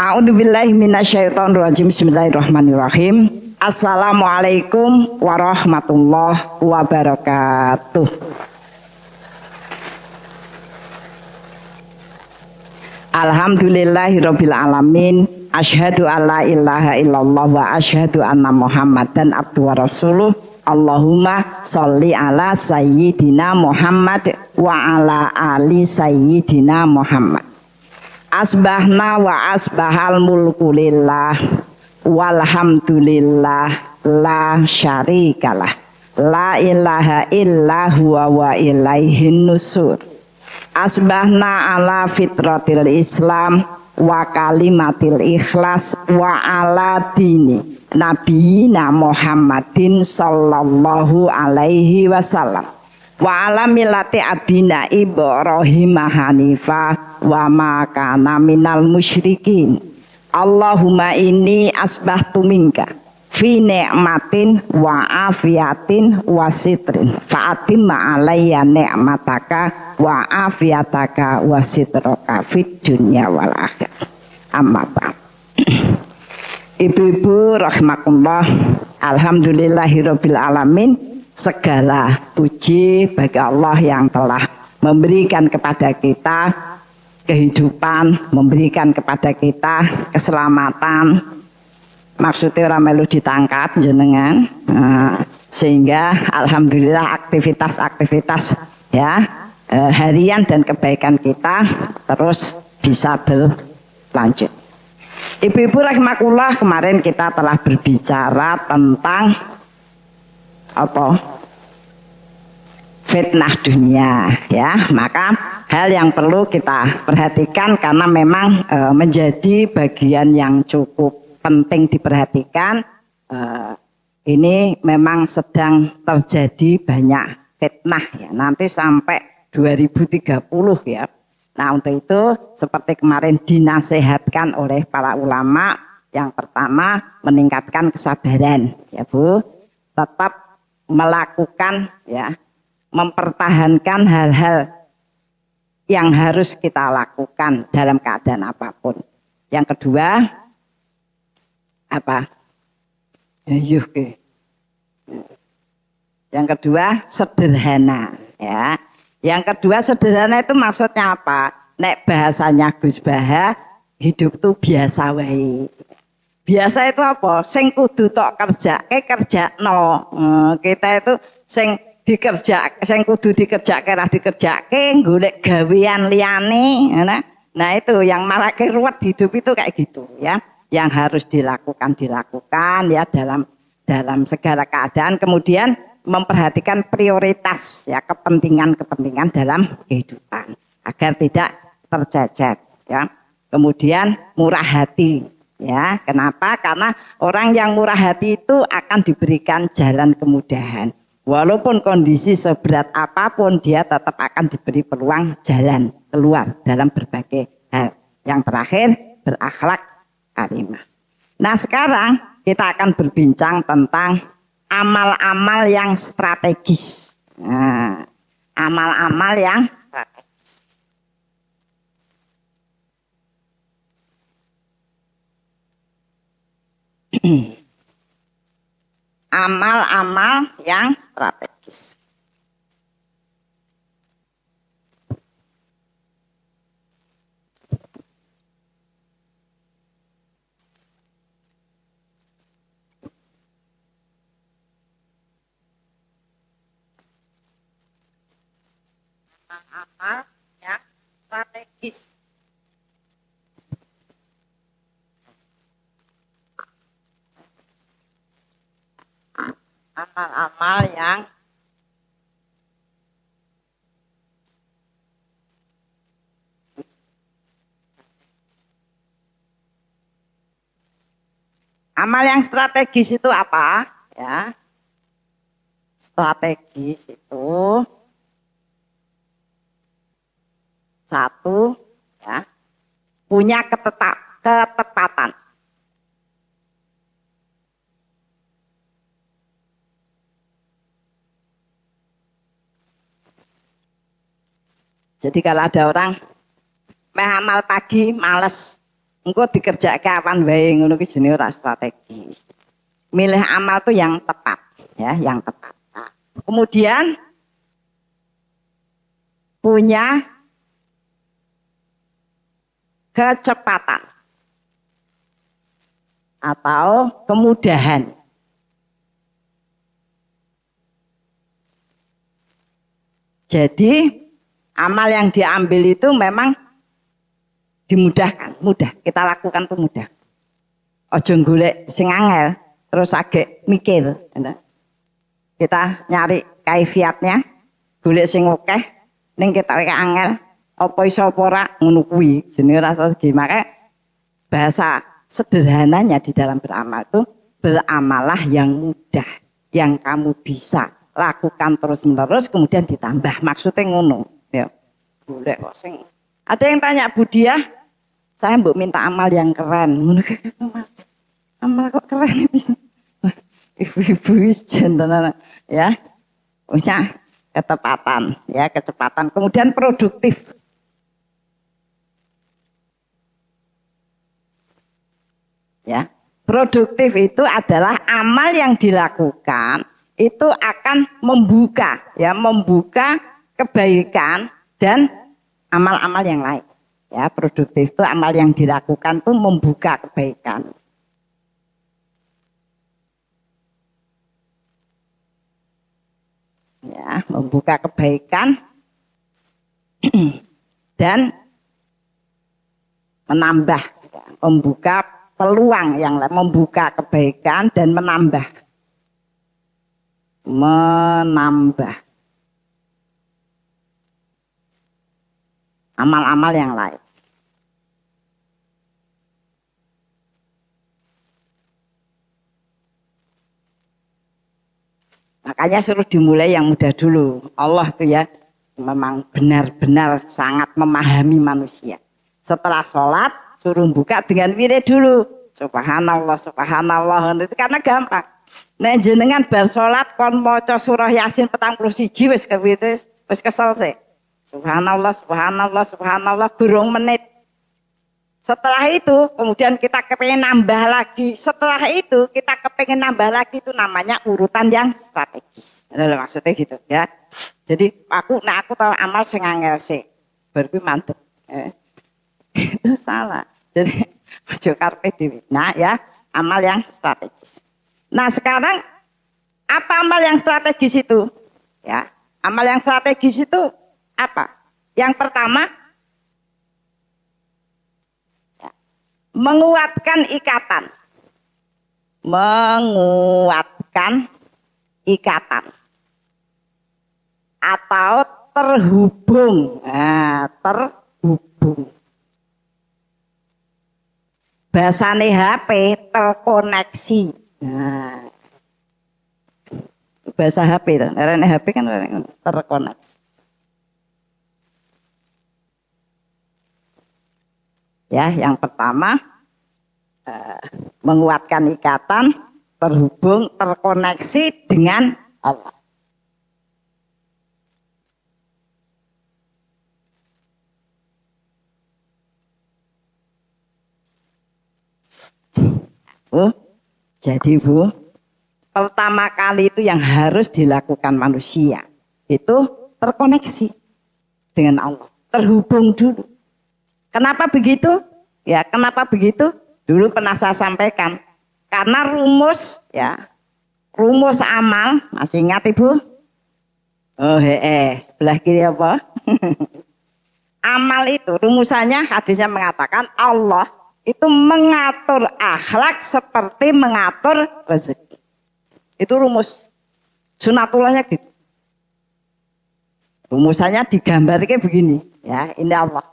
A'udzubillahi minasyaitonirrajim. Bismillahirrahmanirrahim. Assalamualaikum warahmatullahi wabarakatuh. Alhamdulillahirabbil alamin. Asyhadu alla ilaha illallah wa asyhadu anna Muhammadan abduhu wa rasuluh. Allahumma sholli ala sayyidina Muhammad wa ala ali sayyidina Muhammad. Asbahna wa asbahal mulku lillah walhamdulillah la syarikalah la ilaha illa huwa wa ilaihin nusur. Asbahna ala fitratil Islam wa kalimatil ikhlas wa ala dini nabiyina Muhammadin sallallahu alaihi wasallam wa ala millati abina Ibrahim hanifa wa ma kana minal musyrikin. Allahumma inni asbahtu minka fi ni'matin wa afiatin wa sitrin fa'atimma alayya ni'mataka wa afiataka wa sitraka fid dunya wal akhirah. Amma ba'd. Ibu-ibu rahimakumullah, alhamdulillahirabbil alamin. Segala puji bagi Allah yang telah memberikan kepada kita kehidupan, memberikan kepada kita keselamatan. Maksudnya orang melu ditangkap jenengan, sehingga alhamdulillah aktivitas-aktivitas ya harian dan kebaikan kita terus bisa berlanjut. Ibu-ibu rahimakumullah, kemarin kita telah berbicara tentang apa? Fitnah dunia ya. Maka hal yang perlu kita perhatikan karena memang menjadi bagian yang cukup penting diperhatikan. Ini memang sedang terjadi banyak fitnah ya, nanti sampai 2030 ya. Nah untuk itu seperti kemarin dinasehatkan oleh para ulama, yang pertama meningkatkan kesabaran ya Bu, tetap melakukan ya, mempertahankan hal-hal yang harus kita lakukan dalam keadaan apapun. Yang kedua apa? Yang kedua sederhana ya. Yang kedua sederhana itu maksudnya apa? Nek bahasanya Gus Baha, hidup tuh biasa wae. Biasa itu apa? Sing kudu tok kerja no. Kita itu sing kudu dikerjake ra dikerjake, golek gawean liyane. Nah itu yang malah ruwet hidup itu kayak gitu ya. Yang harus dilakukan ya dalam segala keadaan. Kemudian memperhatikan prioritas ya, kepentingan dalam kehidupan agar tidak tercecer ya. Kemudian murah hati. Ya, kenapa? Karena orang yang murah hati itu akan diberikan jalan kemudahan. Walaupun kondisi seberat apapun, dia tetap akan diberi peluang jalan keluar dalam berbagai hal. Yang terakhir, berakhlak karimah. Nah, sekarang kita akan berbincang tentang amal-amal yang strategis. Nah, amal-amal yang strategis. Amal-amal yang strategis. Amal-amal yang strategis. Amal-amal yang strategis itu apa? Ya. Strategis itu satu ya, punya ketepatan. Jadi kalau ada orang amal pagi males, engko dikerjake kapan wae ngono ki jenenge ora strategis. Milih amal tuh yang tepat, ya, yang tepat. Nah, kemudian punya kecepatan atau kemudahan. Jadi amal yang diambil itu memang dimudahkan, mudah. Kita lakukan tuh mudah. Ojo golek sing angel, terus agak mikir. Kita nyari kaifiatnya, golek sing akeh, ning kita angel, apa iso apa ora ngono kuwi. Jenenge rasa segi. Maka bahasa sederhananya di dalam beramal itu beramalah yang mudah, yang kamu bisa lakukan terus-menerus kemudian ditambah. Maksudnya ngono, ya. Golek kok sing. Ada yang tanya Budiah, saya mbok minta amal yang keren. Amal kok keren bisa. Ibu-ibu jenengan ya. Punya ketepatan, ya, kecepatan. Kemudian produktif. Ya. Produktif itu adalah amal yang dilakukan itu akan membuka, ya, membuka kebaikan dan amal-amal yang lain. Ya, produktif itu amal yang dilakukan tuh membuka kebaikan. Ya, membuka kebaikan dan menambah, ya, membuka peluang yang lain, membuka kebaikan dan menambah amal-amal yang lain. Makanya suruh dimulai yang mudah dulu. Allah tuh ya memang benar-benar sangat memahami manusia. Setelah sholat suruh buka dengan wirid dulu. Subhanallah, subhanallah. Itu karena gampang. Nek jenengan bar sholat kon maca surah Yasin 41 wis kewirid wis kesel sih. Subhanallah, subhanallah, subhanallah, gurung menit. Setelah itu, kemudian kita kepengen nambah lagi. Setelah itu, kita kepengen nambah lagi, itu namanya urutan yang strategis. Maksudnya gitu ya. Jadi aku tahu amal sing angel sih. Berarti mantep. Itu salah. Jadi ojo karpe dhewe. Nah ya, amal yang strategis. Nah sekarang apa amal yang strategis itu? Ya, amal yang strategis itu apa? Yang pertama, ya, menguatkan ikatan. Menguatkan ikatan. Atau terhubung. Nah, terhubung. Bahasane HP terkoneksi. Nah, bahasa HP itu. HP kan terkoneksi. Ya, yang pertama menguatkan ikatan, terhubung, terkoneksi dengan Allah. Jadi Bu, pertama kali itu yang harus dilakukan manusia itu terkoneksi dengan Allah, terhubung dulu. Kenapa begitu? Ya, kenapa begitu? Dulu pernah saya sampaikan. Karena rumus amal, masih ingat Ibu? Oh, sebelah kiri apa? Amal itu rumusannya hadisnya mengatakan Allah itu mengatur akhlak seperti mengatur rezeki. Itu rumus sunatullahnya gitu. Rumusannya digambar kayak begini, ya, ini Allah.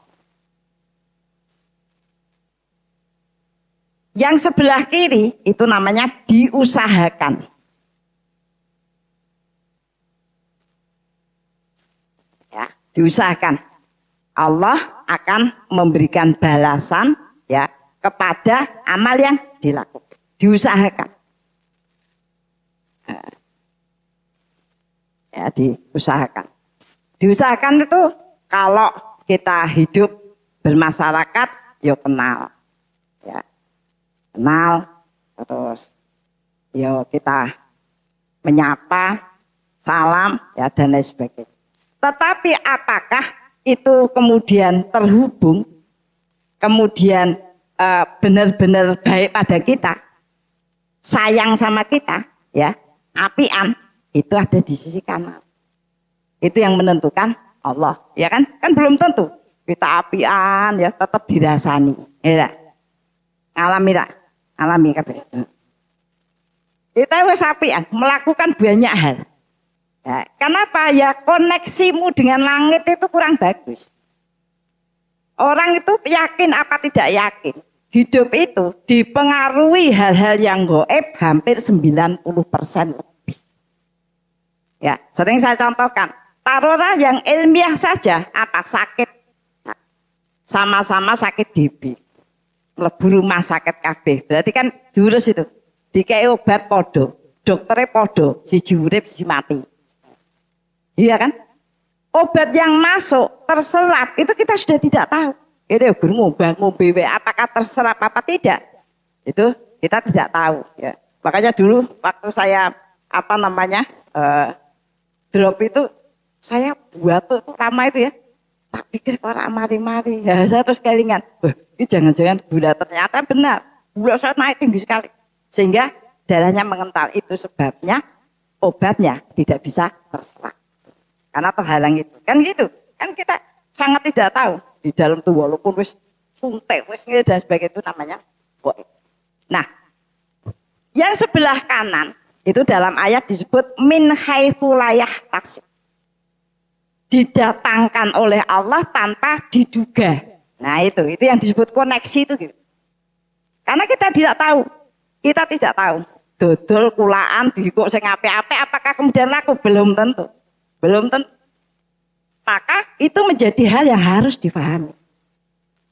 Yang sebelah kiri itu namanya diusahakan. Ya, diusahakan. Allah akan memberikan balasan, ya, kepada amal yang dilakukan. Diusahakan. Ya, diusahakan. Diusahakan itu kalau kita hidup bermasyarakat, ya kenal. ya. Kenal, terus ya kita menyapa, salam, ya dan lain sebagainya. Tetapi apakah itu kemudian terhubung, kemudian benar-benar baik pada kita, sayang sama kita, ya, apian, itu ada di sisi kanan. Itu yang menentukan Allah, ya kan? Kan belum tentu kita apian, ya tetap dirasani, ya. Alami tak? Alami kabeh. Kita wis apian, melakukan banyak hal. Ya, kenapa? Ya koneksimu dengan langit itu kurang bagus. Orang itu yakin apa tidak yakin. Hidup itu dipengaruhi hal-hal yang gaib hampir 90% lebih. Ya, sering saya contohkan. Taruhlah yang ilmiah saja, apa sakit, sama-sama sakit DB, mlebu rumah sakit kabeh. Berarti kan jurus itu, dikai obat podo, dokternya podo, siji urip siji mati. Iya kan? Obat yang masuk terserap itu kita sudah tidak tahu. Itu guru mau BW apakah terserap apa tidak? Itu kita tidak tahu. Ya. Makanya dulu waktu saya drop itu saya buat tuh lama itu ya. Tak pikir orang mari-mari. Ya, saya terus kelingan. Ini jangan-jangan gula, ternyata benar. Gula saya naik tinggi sekali. Sehingga darahnya mengental. Itu sebabnya obatnya tidak bisa terserap. Karena terhalang itu. Kan gitu. Kan kita sangat tidak tahu. Di dalam tuh walaupun wis suntik, wis dan sebagainya itu namanya gaib. Nah, yang sebelah kanan itu dalam ayat disebut min haitsu la yahtasib. Didatangkan oleh Allah tanpa diduga. Nah itu yang disebut koneksi itu gitu. Karena kita tidak tahu. Kita tidak tahu. Dodol kulaan dikok sing apik-apik apakah kemudian laku? Belum tentu. Belum tentu. Maka itu menjadi hal yang harus difahami.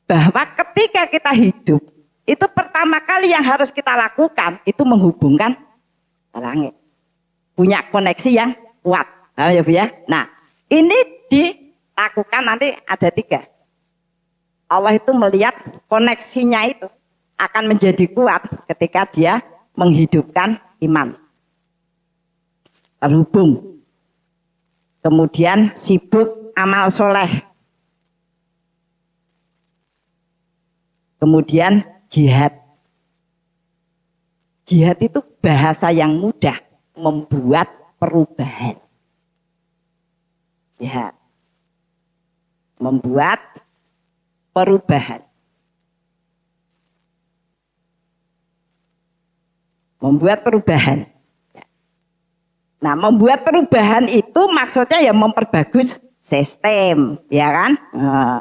Bahwa ketika kita hidup, itu pertama kali yang harus kita lakukan, itu menghubungkan ke langit. Punya koneksi yang kuat. Ya, Bu ya? Nah, ini dilakukan nanti ada 3. Allah itu melihat koneksinya itu akan menjadi kuat ketika dia menghidupkan iman. Terhubung. Kemudian sibuk amal soleh. Kemudian jihad. Jihad itu bahasa yang mudah membuat perubahan. Jihad. Membuat perubahan. Membuat perubahan. Nah, membuat perubahan itu maksudnya ya memperbagus sistem, ya kan? Nah,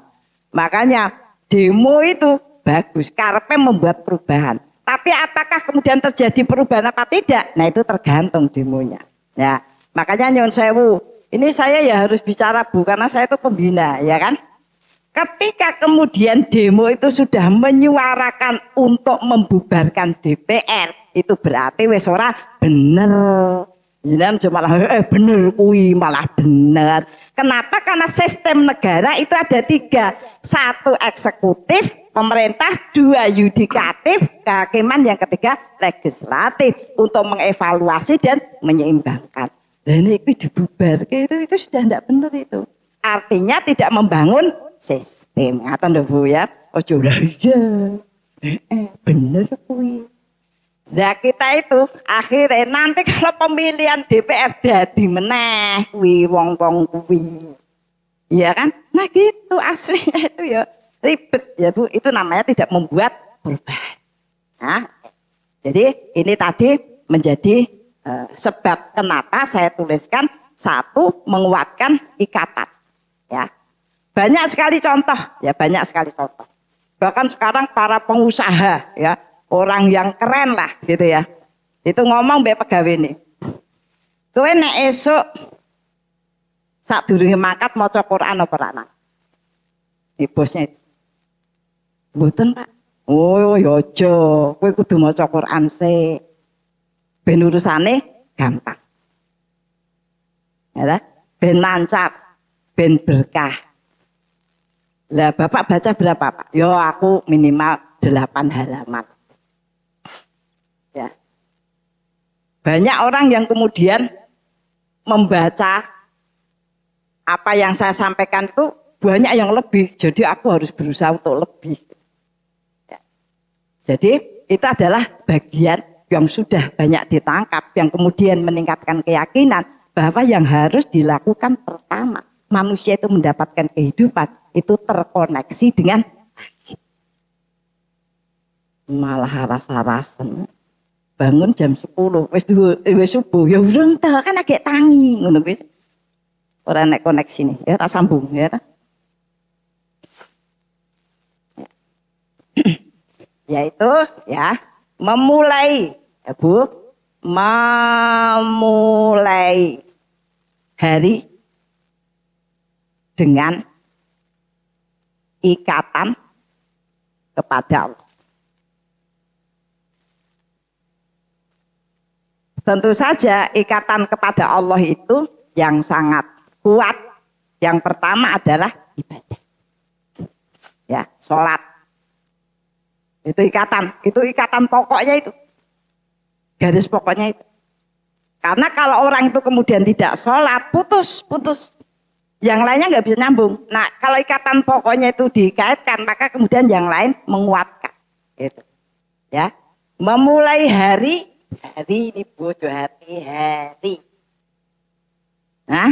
makanya demo itu bagus, karena membuat perubahan. Tapi apakah kemudian terjadi perubahan apa tidak? Nah, itu tergantung demonya. Ya, makanya nyuwun sewu, ini saya ya harus bicara Bu, karena saya itu pembina, ya kan? Ketika kemudian demo itu sudah menyuarakan untuk membubarkan DPR, itu berarti wis ora bener. Jangan cuma bener kui malah bener. Kenapa? Karena sistem negara itu ada 3. 1 eksekutif, pemerintah, 2 yudikatif, kehakiman, yang ketiga legislatif untuk mengevaluasi dan menyeimbangkan. Dan itu dibubar, itu sudah tidak benar itu. Artinya tidak membangun sistem. Ngaten lho Bu ya. Ojo ora iya. Bener kui. Nah kita itu akhirnya nanti kalau pemilihan DPR dadi meneh kuwi wong-wong kuwi. Iya kan? Nah gitu aslinya itu ya ribet ya Bu, itu namanya tidak membuat perubahan. Nah, jadi ini tadi menjadi sebab kenapa saya tuliskan 1 menguatkan ikatan. Ya. Banyak sekali contoh, ya banyak sekali contoh. Bahkan sekarang para pengusaha ya, orang yang keren lah gitu ya. Itu ngomong mbek pegawai ini. Kowe nek esuk sadurunge mangkat maca Quran apa ora? Bosnya itu. Mboten, Pak. Oh, ya aja. Kowe kudu maca Quran sik. Ben urusane gampang. Ya, ben lancar, ben berkah. Lah Bapak baca berapa, Pak? Yo aku minimal 8 halaman. Ya. Banyak orang yang kemudian membaca apa yang saya sampaikan itu banyak yang lebih, jadi aku harus berusaha untuk lebih. Ya. Jadi itu adalah bagian yang sudah banyak ditangkap, yang kemudian meningkatkan keyakinan bahwa yang harus dilakukan pertama, manusia itu mendapatkan kehidupan, itu terkoneksi dengan malah haras-harasan. Bangun jam 10, wis subuh, ya urung ta, kan agak tangi ngono kuwi. Ora nek koneksi nih, ya tak sambung ya. Yaitu ya memulai, ya Bu, memulai hari dengan ikatan kepada Allah. Tentu saja ikatan kepada Allah itu yang sangat kuat. Yang pertama adalah ibadah. Ya, sholat. Itu ikatan pokoknya itu. Garis pokoknya itu. Karena kalau orang itu kemudian tidak sholat, putus. Yang lainnya nggak bisa nyambung. Nah, kalau ikatan pokoknya itu dikaitkan, maka kemudian yang lain menguatkan. Gitu. Ya, memulai hari ini bodoh hari. Nah,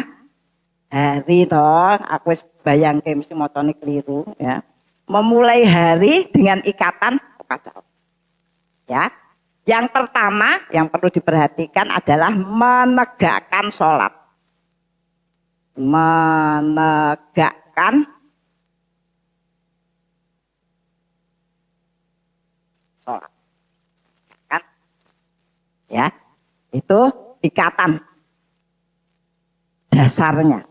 hari toh, aku bayangke mesti mocone keliru ya. Memulai hari dengan ikatan kepada Allah. Ya. Yang pertama yang perlu diperhatikan adalah menegakkan sholat. Menegakkan sholat. Kan? Ya, itu ikatan dasarnya,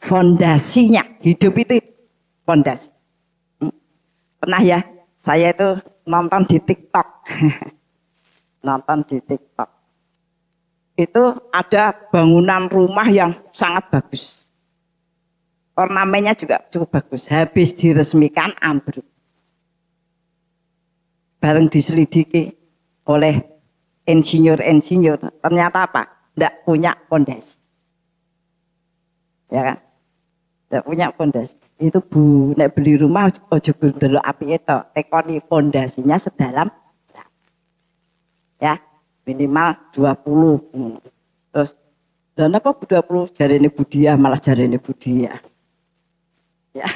fondasinya. Hidup itu fondasi. Pernah ya, saya itu nonton di TikTok. Nonton di TikTok. Itu ada bangunan rumah yang sangat bagus. Ornamennya juga cukup bagus. Habis diresmikan ambruk. Bareng diselidiki oleh insinyur-insinyur. Ternyata apa? Tidak punya fondasi. Ya kan? Tidak punya fondasi. Itu Bu, nek beli rumah ojo dulu api itu. Tekoni fondasinya sedalam. Ya, minimal 20. Terus, dan apa 20? Jari ini Budia, malah jari ini Budia. Ya,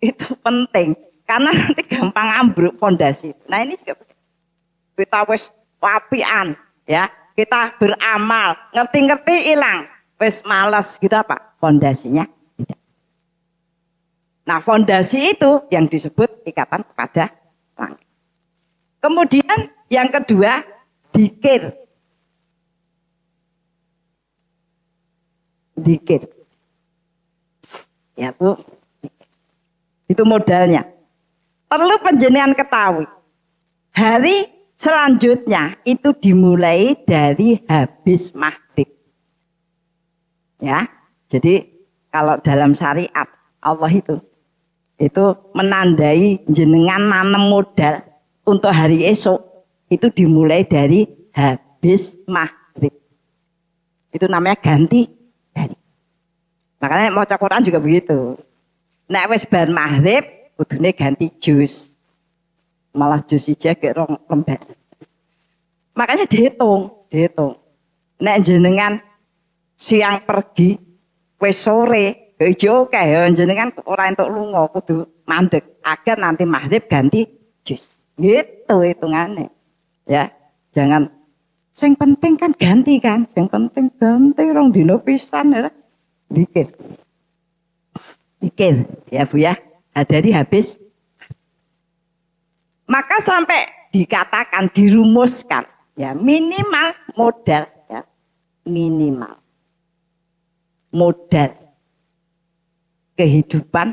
itu penting. Karena nanti gampang ambruk fondasi. Nah ini juga kita wis wapian, ya. Kita beramal, ngerti-ngerti hilang, wis males gitu apa? Fondasinya tidak. Nah fondasi itu yang disebut ikatan kepada langit. Kemudian yang kedua, dzikir. Dzikir. Ya Bu, itu modalnya. Perlu penjenengan ketahui. Hari selanjutnya itu dimulai dari habis maghrib. Ya, jadi kalau dalam syariat Allah itu menandai jenengan nanam modal untuk hari esok itu dimulai dari habis maghrib. Itu namanya ganti hari. Makanya mau Quran juga begitu. Nek wis bar maghrib kudune ganti jus. Malah jus ija ke rong lembar. Makanya dihitung. Nek jenengan siang pergi, wis sore, ijo oke ya jenengan ora entuk lunga kudu mandek agar nanti maghrib ganti jus. Gitu hitungane. Ya, jangan sing penting kan ganti kan, sing penting ganti rong dino pisan ya. Dikir ya Bu ya. Dari habis. Maka sampai dikatakan, dirumuskan ya minimal modal ya. Minimal modal kehidupan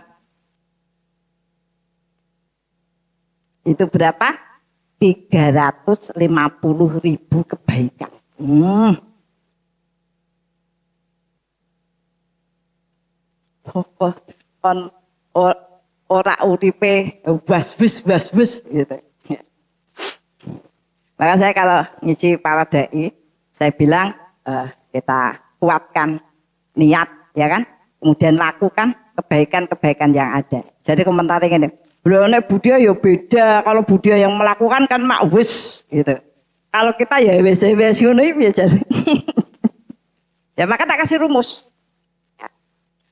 itu berapa? 350.000 kebaikan. ora uripe was-wus gitu. Maka saya kalau ngisi para dai, saya bilang kita kuatkan niat, ya kan? Kemudian lakukan kebaikan-kebaikan yang ada. Jadi komentarnya gini, belum budaya ya beda. Kalau budaya yang melakukan kan mak wis gitu. Kalau kita ya wis ngono iki ya. Ya maka tak kasih rumus.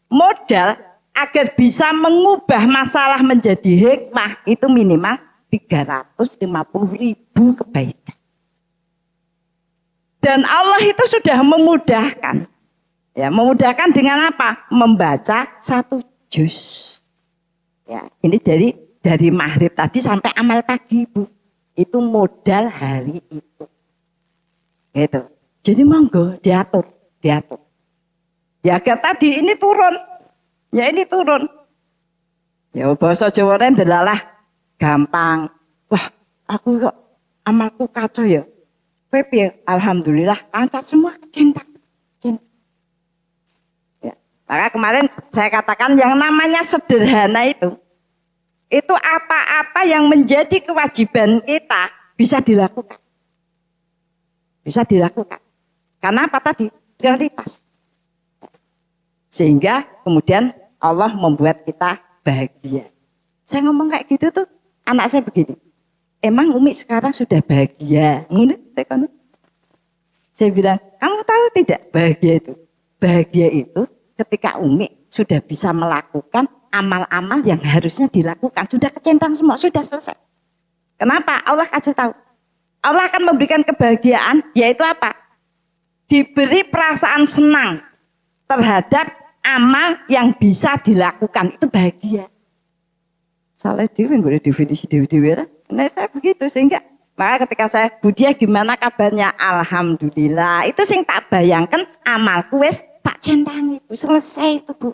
Modal agar bisa mengubah masalah menjadi hikmah itu minimal 350.000 kebaikan. Dan Allah itu sudah memudahkan. Ya, memudahkan dengan apa? Membaca 1 juz. Ya, ini dari maghrib tadi sampai amal pagi, Bu. Itu modal hari itu. Gitu. Jadi monggo diatur. Ya agar tadi ini turun. Ya ini turun. Ya bahasa Jawa delalah gampang. Wah, aku kok amalku kacau ya. Piye? Alhamdulillah lancar semua kecentak. Ya. Maka kemarin saya katakan yang namanya sederhana itu apa-apa yang menjadi kewajiban kita bisa dilakukan. Bisa dilakukan. Karena apa tadi? Prioritas. Sehingga kemudian Allah membuat kita bahagia. Saya ngomong kayak gitu tuh, anak saya begini. Emang Umi sekarang sudah bahagia? Saya bilang, kamu tahu tidak bahagia itu? Bahagia itu ketika Umi sudah bisa melakukan amal-amal yang harusnya dilakukan. Sudah kecentang semua, sudah selesai. Kenapa? Allah kasih tahu. Allah akan memberikan kebahagiaan, yaitu apa? Diberi perasaan senang terhadap amal yang bisa dilakukan. Itu bahagia. Salah dewi, gue definisi dewi-dewi. Nah saya begitu, sehingga maka ketika saya, Budia gimana kabarnya? Alhamdulillah. Itu sing tak bayangkan amalku wis tak centangi, Bu. Selesai itu, Bu.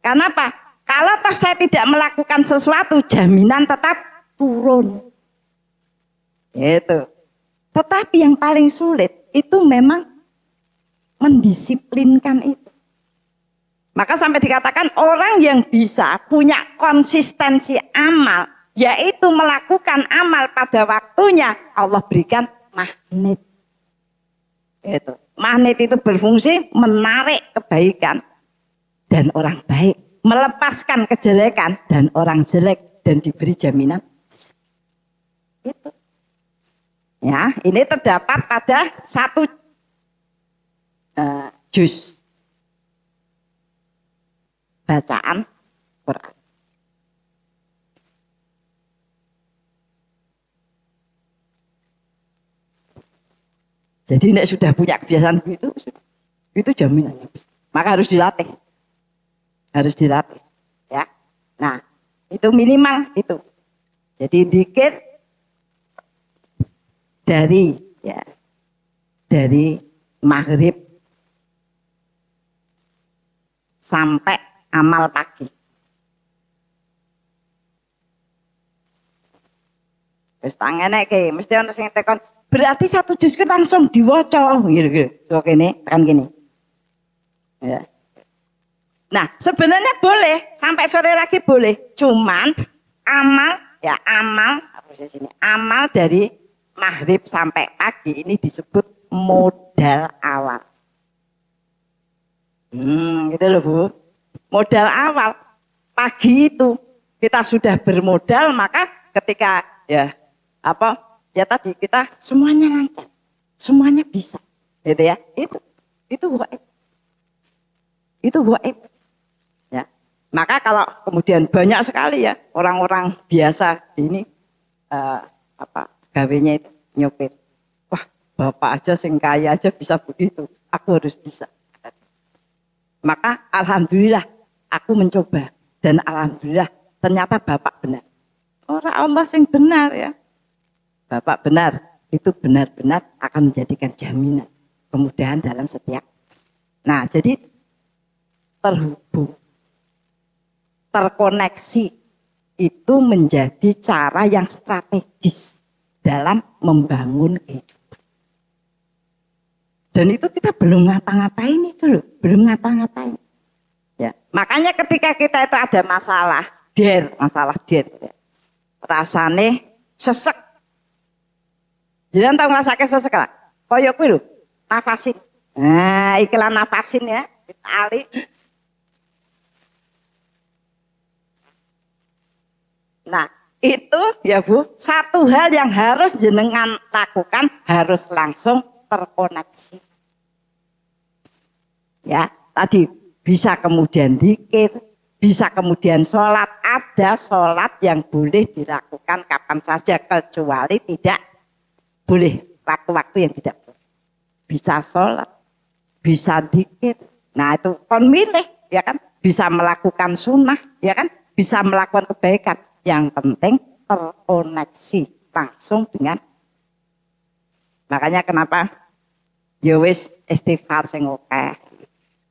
Karena apa? Kalau toh saya tidak melakukan sesuatu, jaminan tetap turun. Itu. Tetapi yang paling sulit itu memang mendisiplinkan itu. Maka sampai dikatakan orang yang bisa punya konsistensi amal, yaitu melakukan amal pada waktunya, Allah berikan magnet. Itu. Magnet itu berfungsi menarik kebaikan dan orang baik, melepaskan kejelekan dan orang jelek, dan diberi jaminan. Itu. Ya, ini terdapat pada 1 juz bacaan Quran. Jadi nek sudah punya kebiasaan itu jaminannya. Maka harus dilatih. Harus dilatih, ya. Nah, itu minimal itu. Jadi zikir dari maghrib sampai amal pagi. Wis tangene iki mesti ana sing tekon, berarti 1 juz kan langsung diwaca gitu. Kok kene tekan kene. Ya. Nah, sebenarnya boleh sampai sore lagi boleh. Cuman amal dari maghrib sampai pagi ini disebut modal awal. Gitu loh, Bu. Modal awal. Pagi itu kita sudah bermodal, maka ketika tadi kita semuanya lancar. Semuanya bisa. Gitu ya. Itu gaib. Itu gaib. Ya. Maka kalau kemudian banyak sekali ya orang-orang biasa ini gawenya itu nyopir. Wah, bapak aja sing kaya aja bisa begitu. Aku harus bisa. Maka alhamdulillah aku mencoba dan alhamdulillah ternyata bapak benar. Orang Allah sing benar ya. Bapak benar, itu benar-benar akan menjadikan jaminan kemudahan dalam setiap. Nah, jadi terhubung, terkoneksi itu menjadi cara yang strategis dalam membangun kehidupan. Dan itu kita belum ngapa-ngapain itu loh, belum ngapa-ngapain. Ya, makanya ketika kita itu ada masalah, masalah der. Rasane sesek. Jangan tahu ngrasake sesek lah. Kaya kuwi lho, nafasin. Nah, iklan nafasin ya, ditali. Nah, itu ya Bu, satu hal yang harus jenengan lakukan harus langsung terkoneksi. Ya, tadi bisa kemudian zikir, bisa kemudian sholat. Ada sholat yang boleh dilakukan kapan saja kecuali tidak boleh waktu-waktu yang tidak boleh. Bisa sholat, bisa zikir. Nah itu kon milih, ya kan? Bisa melakukan sunnah, ya kan? Bisa melakukan kebaikan. Yang penting terkoneksi langsung dengan. Makanya kenapa? Ya wis istighfar sing akeh.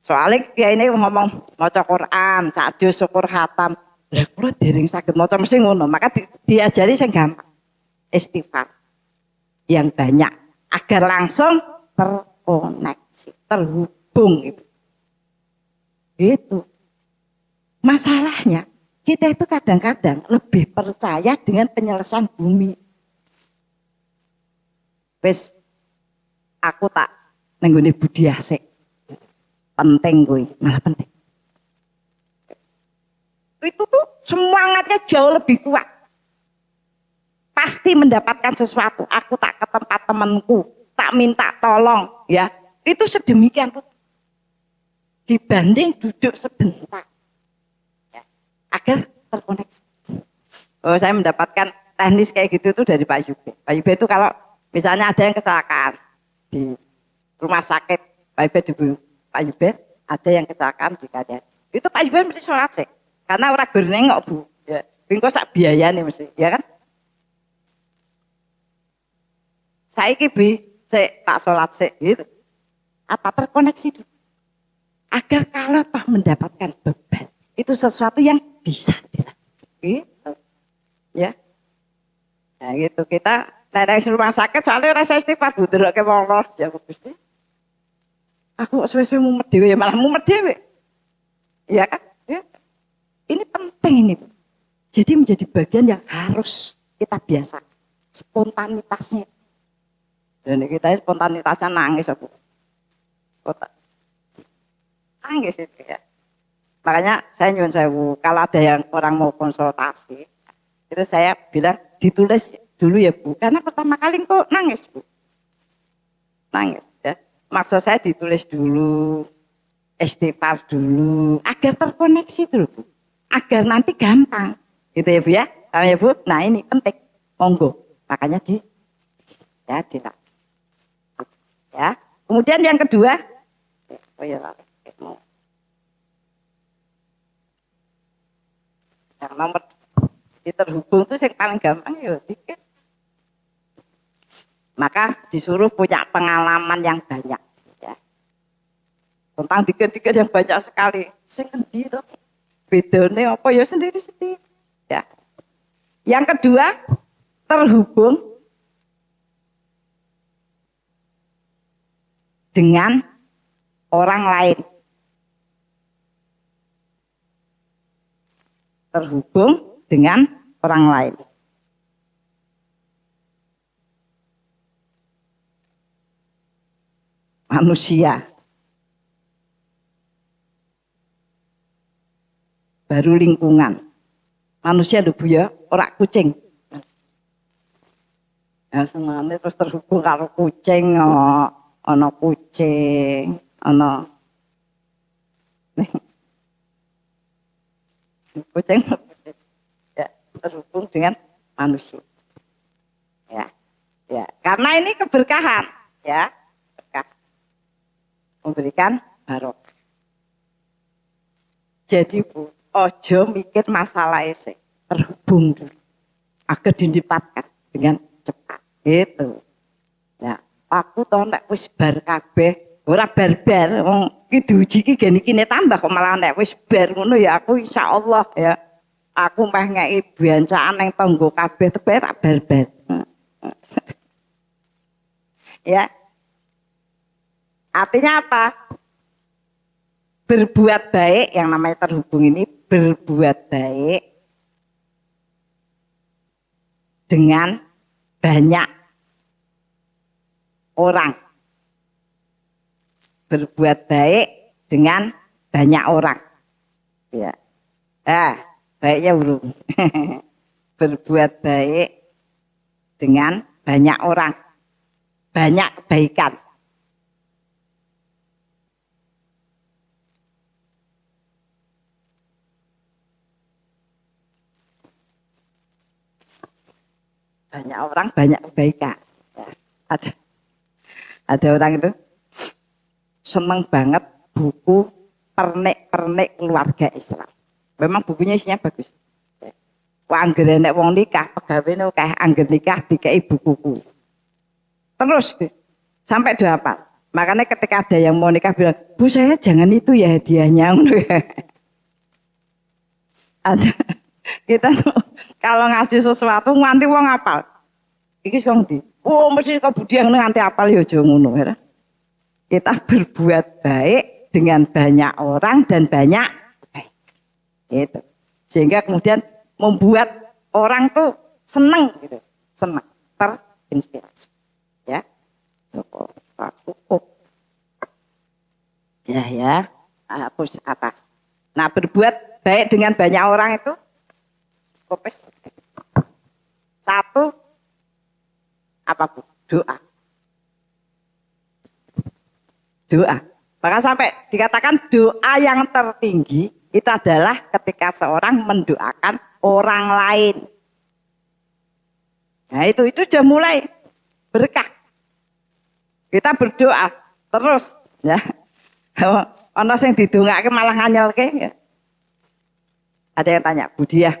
Soalnya ya ini ngomong maca Quran, sak juz syukur khatam. Lah kula dereng saged maca mesti ngono, maka diajari sing gampang. Istighfar yang banyak agar langsung terkoneksi, terhubung itu. Itu. Masalahnya kita itu kadang-kadang lebih percaya dengan penyelesaian bumi. Wes aku tak nenggone budi asik. Penting gue, malah penting. Itu tuh semangatnya jauh lebih kuat. Pasti mendapatkan sesuatu. Aku tak ke tempat temanku, tak minta tolong, ya. Itu sedemikian rupa. Dibanding duduk sebentar, ya, agar terkoneksi. Oh, saya mendapatkan teknis kayak gitu tuh dari Pak Yube. Pak Yube itu kalau misalnya ada yang kecelakaan di rumah sakit, Pak Yube diburu. Pak Yube ada yang kecelakaan di Kadet. Itu Pak Yube mesti sholat sih, karena orang gur nengok Bu. Ya, engko sak biaya nih mesti, ya kan? Saiki bi, tak sholat sih, gitu. Apa terkoneksi dulu? Agar kalau toh mendapatkan beban, itu sesuatu yang bisa dilakukan. Gitu, ya. Nah gitu kita dari rumah sakit soalnya rasa istighfar Bu, ndelok ke wong ya Gusti. Aku suwe-suwe mumet dhewe malah mumet dhewe. Ya kan? Ya. Ini penting ini. Jadi menjadi bagian yang harus kita biasa. Spontanitasnya. Dan kita spontanitasnya nangis Bu. Nangis itu ya. Makanya saya nyuwun sewu, kalau ada yang orang mau konsultasi, itu saya bilang ditulis dulu ya Bu. Karena pertama kali kok nangis Bu. Nangis. Maksud saya ditulis dulu, istighfar dulu, agar terkoneksi dulu, Bu. Agar nanti gampang, gitu ya Bu ya. Ya Bu, nah ini penting, monggo. Makanya dilakukan. Ya. Kemudian yang kedua, yang nomor terhubung itu yang paling gampang ya dikit. Maka disuruh punya pengalaman yang banyak, ya. Tentang dikit-dikit yang banyak sekali. Sing endi to? Bedane apa ya sendiri-sendiri, ya. Yang kedua, terhubung dengan orang lain. Terhubung dengan orang lain. Manusia. Baru lingkungan. Manusia lho Bu ya, ora kucing. Ya senengane terus terhubung karo kucing, ana kucing, ana kucing ya, terhubung dengan manusia. Ya. Ya, karena ini keberkahan, ya. Memberikan barokah. Jadi Bu, ojo mikir masalah ese, terhubung dulu, agar didapatkan dengan cepat. Gitu. Ya, aku tau nek wis bar kabeh, ora bar-bar, wong ki diuji ki gene iki tambah kok malah nek wis bar ngono ya aku insyaallah ya. Aku meh ngeki bancaan ning tangga kabeh tepe tak bar-bar. Ya. Artinya apa? Berbuat baik, yang namanya terhubung ini berbuat baik dengan banyak orang. Berbuat baik dengan banyak orang. Ya. Baiknya burung. Berbuat baik dengan banyak orang. Banyak kebaikan. Banyak orang, banyak kebaikan. Ya. Ada orang itu seneng banget buku pernik-pernik keluarga Islam. Memang bukunya isinya bagus. Wah, anggere nek wong nikah, pegawene akeh, angger nikah dikei bukuku. Terus sampai do hafal. Makanya ketika ada yang mau nikah bilang, "Bu, saya jangan itu ya hadiahnya." Ada kita tuh kalau ngasih sesuatu nganti wong hafal. Iki sing ndi? Oh, mesti kok budiang nganti hafal ya aja ngono, ya. Kita berbuat baik dengan banyak orang dan banyak baik. Itu. Sehingga kemudian membuat orang tuh senang gitu. Senang, terinspirasi. Ya. Cukup. Ya, hapus atas. Nah, berbuat baik dengan banyak orang itu kopes. Satu apa Bu? Doa. Doa. Bahkan sampai dikatakan doa yang tertinggi itu adalah ketika seorang mendoakan orang lain. Nah itu sudah mulai berkah. Kita berdoa terus ya. Ono sing didongake malah nganyelke ya. Ada yang tanya, Bu Diah,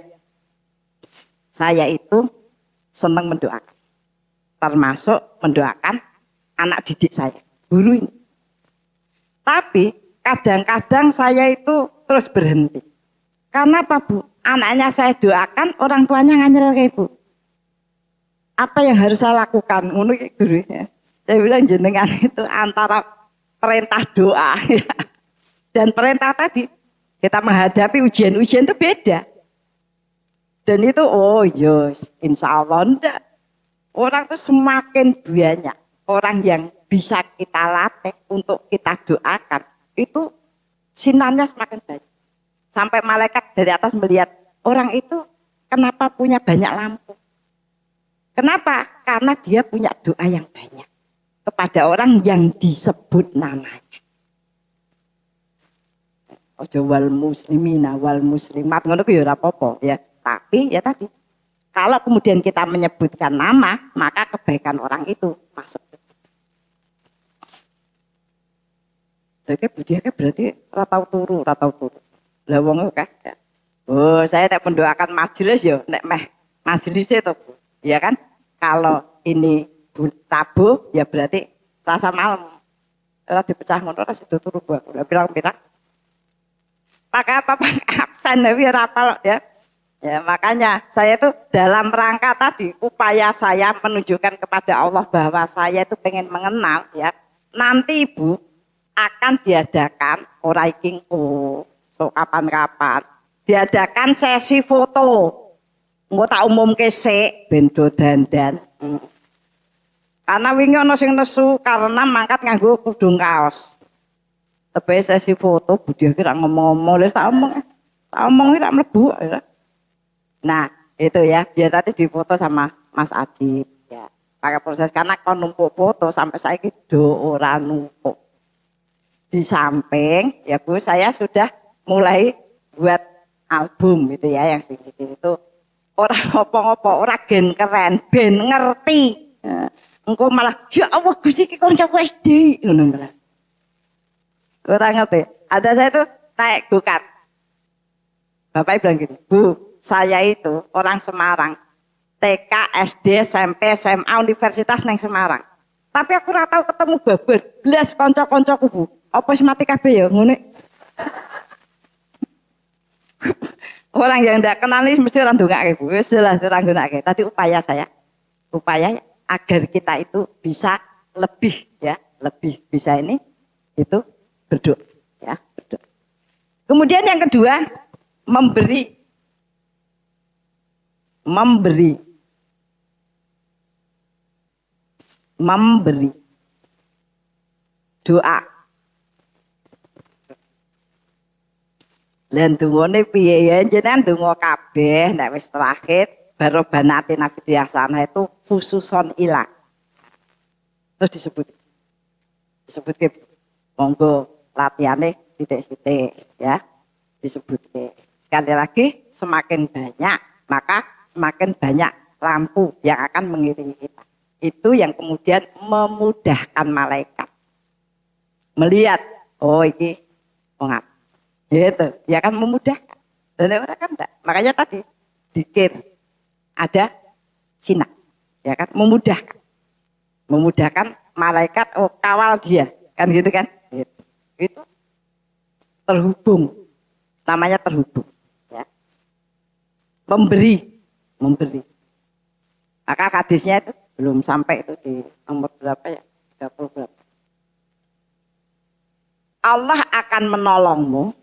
saya itu senang mendoakan. Termasuk mendoakan anak didik saya, guru ini. Tapi kadang-kadang saya itu terus berhenti. Karena apa Bu? Anaknya saya doakan, orang tuanya nganyel kayak Bu. Apa yang harus saya lakukan? Ngono iki gurunya. Saya bilang jenengan itu antara perintah doa ya. Dan perintah tadi kita menghadapi ujian-ujian itu beda. Dan itu oh yes, insya Allah enggak. Orang itu semakin banyak orang yang bisa kita latih untuk kita doakan itu sinarnya semakin banyak. Sampai malaikat dari atas melihat orang itu kenapa punya banyak lampu. Kenapa? Karena dia punya doa yang banyak kepada orang yang disebut namanya. Ojo wal muslimina wal muslimat ngono ku ya ora apa-apa ya. Tapi ya tadi kalau kemudian kita menyebutkan nama, maka kebaikan orang itu masuk. Oke, budiake berarti ratau turu. Lah wong akeh. Oh, saya nek mendoakan majelis ya nek meh majelis itu, Bu. Ya kan? Kalau ini tabuh ya berarti Selasa malam. Ora dipecah ngono ora sido turu Bu. Lah pirang-pirang. Pakai apa absen tapi rapal ya. Ya makanya saya itu dalam rangka tadi upaya saya menunjukkan kepada Allah bahwa saya itu pengen mengenal ya. Nanti Ibu akan diadakan ora iki kapan-kapan diadakan sesi foto. Engko tak umumke sik ben do dandan. Karena wingi ana sing nesu karena mangkat nganggo kudung kaos. Tapi sesi foto Budiah kira ngomong-ngomong, tak omong tak mlebu. Nah itu ya, biar tadi difoto sama Mas Adib ya. Pakai proses karena kon numpuk foto sampai saiki do ora numpuk. Di samping ya Bu, saya sudah mulai buat album gitu ya, yang sedikit itu orang apa-apa, orang gen keren, ben ngerti. Engko malah ya Allah Gusti iki kancaku SD ngono malah. Orang ngerti. Ada saya tuh naik go-kart. Bapak bilang gini, Bu, saya itu orang Semarang. TK, SD, SMP, SMA, universitas neng Semarang. Tapi aku ora tau ketemu babar. Blas kanca-kancaku, Bu. Apa wis mati kabeh ya ngono. Orang yang ndak kenal ini mesti orang ndongake, Bu. Wis jelas orang ndongake. Tadi upaya saya. Upaya agar kita itu bisa lebih ya, lebih bisa ini itu berdoa ya, berdoa. Kemudian yang kedua memberi memberi. Doa. Lan dungane piye ya jenengan donga kabeh nek wis terakhir baru banate Nabi Hasanah itu khususon ilah. Terus disebut monggo latihannya titik-titik ya disebutke. Sekali lagi semakin banyak maka semakin banyak lampu yang akan mengiringi kita. Itu yang kemudian memudahkan malaikat melihat oh ini ngap. Gitu, ya kan memudahkan. Dan mereka kan enggak. Makanya tadi dikir ada sinak, ya kan memudahkan. Memudahkan malaikat oh kawal dia, kan gitu kan? Gitu. Itu terhubung. Namanya terhubung, ya. Memberi. Maka hadisnya itu belum sampai itu di nomor berapa ya? 30 berapa. Allah akan menolongmu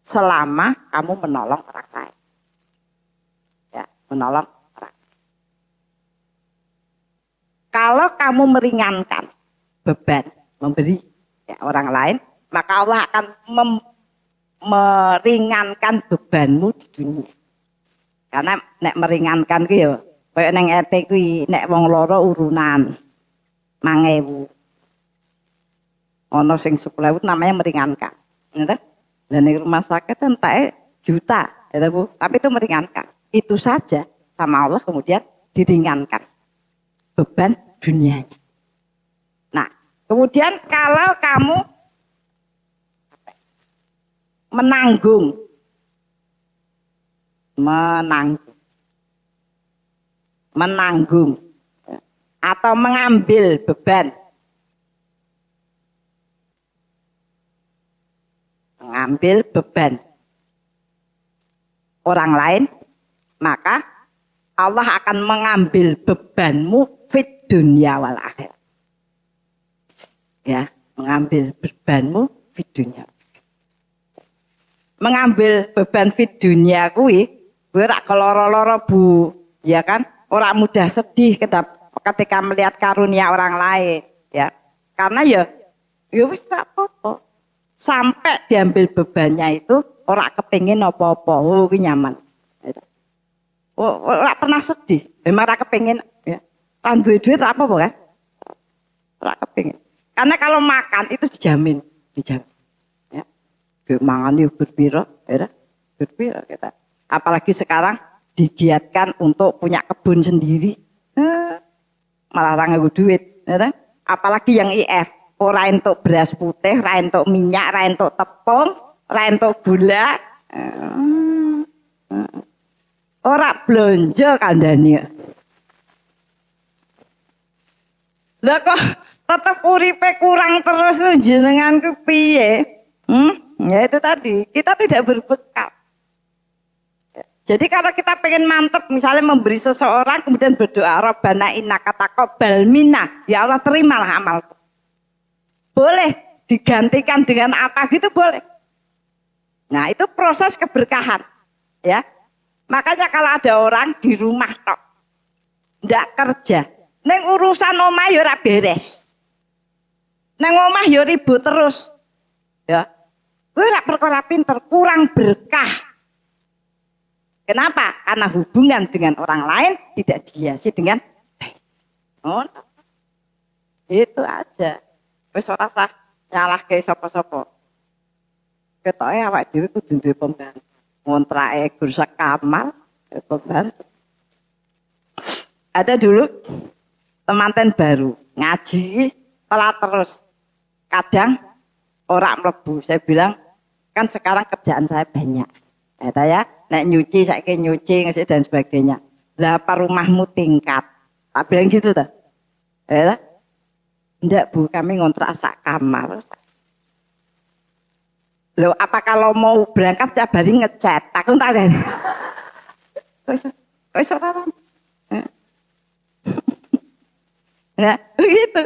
selama kamu menolong orang lain. Ya, menolong orang. Kalau kamu meringankan beban memberi ya, orang lain, maka Allah akan meringankan bebanmu di dunia. Karena nek meringankan ku ya, kaya neng RT kuwi nek wong loro urunan 5.000. Ono sing 10.000 namanya meringankan. Ngerti? Dan di rumah sakit entek juta, ya Bu. Tapi itu meringankan. Itu saja sama Allah kemudian diringankan beban dunianya. Nah, kemudian kalau kamu menanggung atau mengambil beban orang lain, maka Allah akan mengambil bebanmu fit dunia wal akhir. Ya, mengambil bebanmu fit dunia. Mengambil beban fit dunia kuwi ora keloro-loro Bu, ya kan? Ora mudah sedih ketika melihat karunia orang lain, ya. Karena ya wis apa-apa. Sampai diambil bebannya itu orang kepingin apa-apa, oh nyaman. Oh, orang pernah sedih, memang orang kepingin, ya. Kan duit apa kan? Orang kepingin. Karena kalau makan itu dijamin. Ya. Mangan yuk berpiro, ya, berpiro kita. Apalagi sekarang digiatkan untuk punya kebun sendiri, malah orang nganggo duit, ya. Apalagi yang IF. Ora entuk beras putih, ora entuk minyak, ora entuk tepung, ora entuk gula. Ora blonjo kandhane. Lah kok tetep uripe kurang terus jenengan ku piye? Ya itu tadi, kita tidak berbekal. Jadi kalau kita pengen mantep, misalnya memberi seseorang kemudian berdoa, Rabbana innaka taqabbal minna, ya Allah terimalah amalku. Boleh digantikan dengan apa gitu boleh. Nah itu proses keberkahan, ya. Makanya kalau ada orang di rumah tok, ndak kerja, neng urusan omah ya ora beres, neng omah ya ribut terus, ya. Gue ora perkara pinter, kurang berkah. Kenapa? Karena hubungan dengan orang lain tidak dihiasi dengan baik. Oh, itu aja. Wis ora sah nyalahke sapa-sapa. Ketoke awake dhewe kudu duwe pembantu. Ngontrake gur sekamal pembantu. Ada dulu temanten baru ngaji telat terus. Kadang orang mlebu. Saya bilang kan sekarang kerjaan saya banyak. Ya, nek nyuci saiki nyuci dan sebagainya. Lah apa rumahmu tingkat? Tak bilang gitu tuh. Ya. Enggak Bu, kami ngontrak sak kamar. Loh, apa kalau mau berangkat tiap hari ngecat? Takut tak ada. Wis ora. Nah, begitu.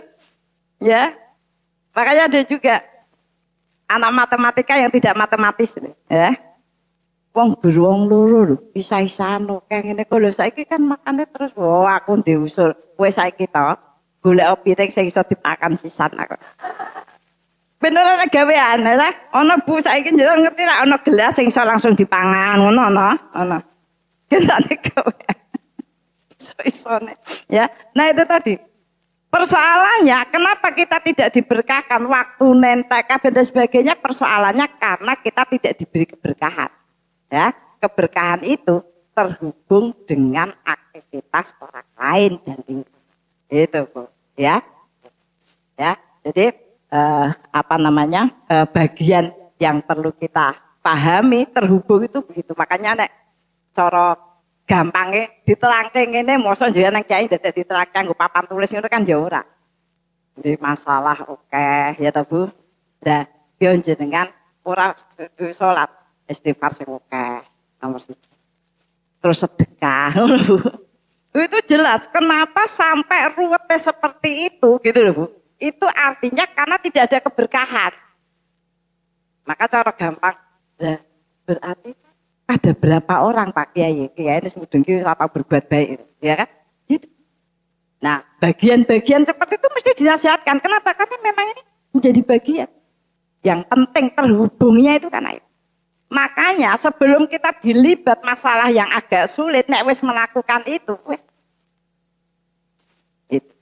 Ya. Makanya ada juga anak matematika yang tidak matematis, ya. Wong beruang loro lho, pisah-pisahan kok ngene kok lho saiki kan makane terus aku diusul. Kowe saiki to golek piring sing iso dipakan sisan aku. Beneran gawean lah. Ana Bu saiki njero ngerti ra ana gelas sing iso langsung dipangan ngono ana. Kenane gawean. Iso-isone ya. Nah itu tadi. Persoalannya kenapa kita tidak diberkahkan waktu nentek dan sebagainya, persoalannya karena kita tidak diberi keberkahan. Ya, keberkahan itu terhubung dengan aktivitas orang lain dan lingkungan. Itu Bu, ya. Ya, jadi bagian yang perlu kita pahami terhubung itu begitu. Makanya nek cara gampangnya diterangke ngene mosok jenengan nang kiai dadak diterangke nggo papan tulis ngono kan ya ora. Jadi masalah oke ya ta Bu. Nah, yo jenengan ora salat istighfar sing oke nomor 1. Terus sedekah ngono Bu. Itu jelas kenapa sampai ruwetnya seperti itu gitu loh Bu. Itu artinya karena tidak ada keberkahan. Maka cara gampang, nah, berarti ada berapa orang Pak Kiai ini semudeng ki ora tau berbuat baik, ya kan? Gitu. Nah, bagian-bagian seperti itu mesti dinasihatkan. Kenapa? Karena memang ini menjadi bagian yang penting terhubungnya itu karena itu. Makanya sebelum kita dilibat masalah yang agak sulit, nek wis melakukan itu, wis. Itu.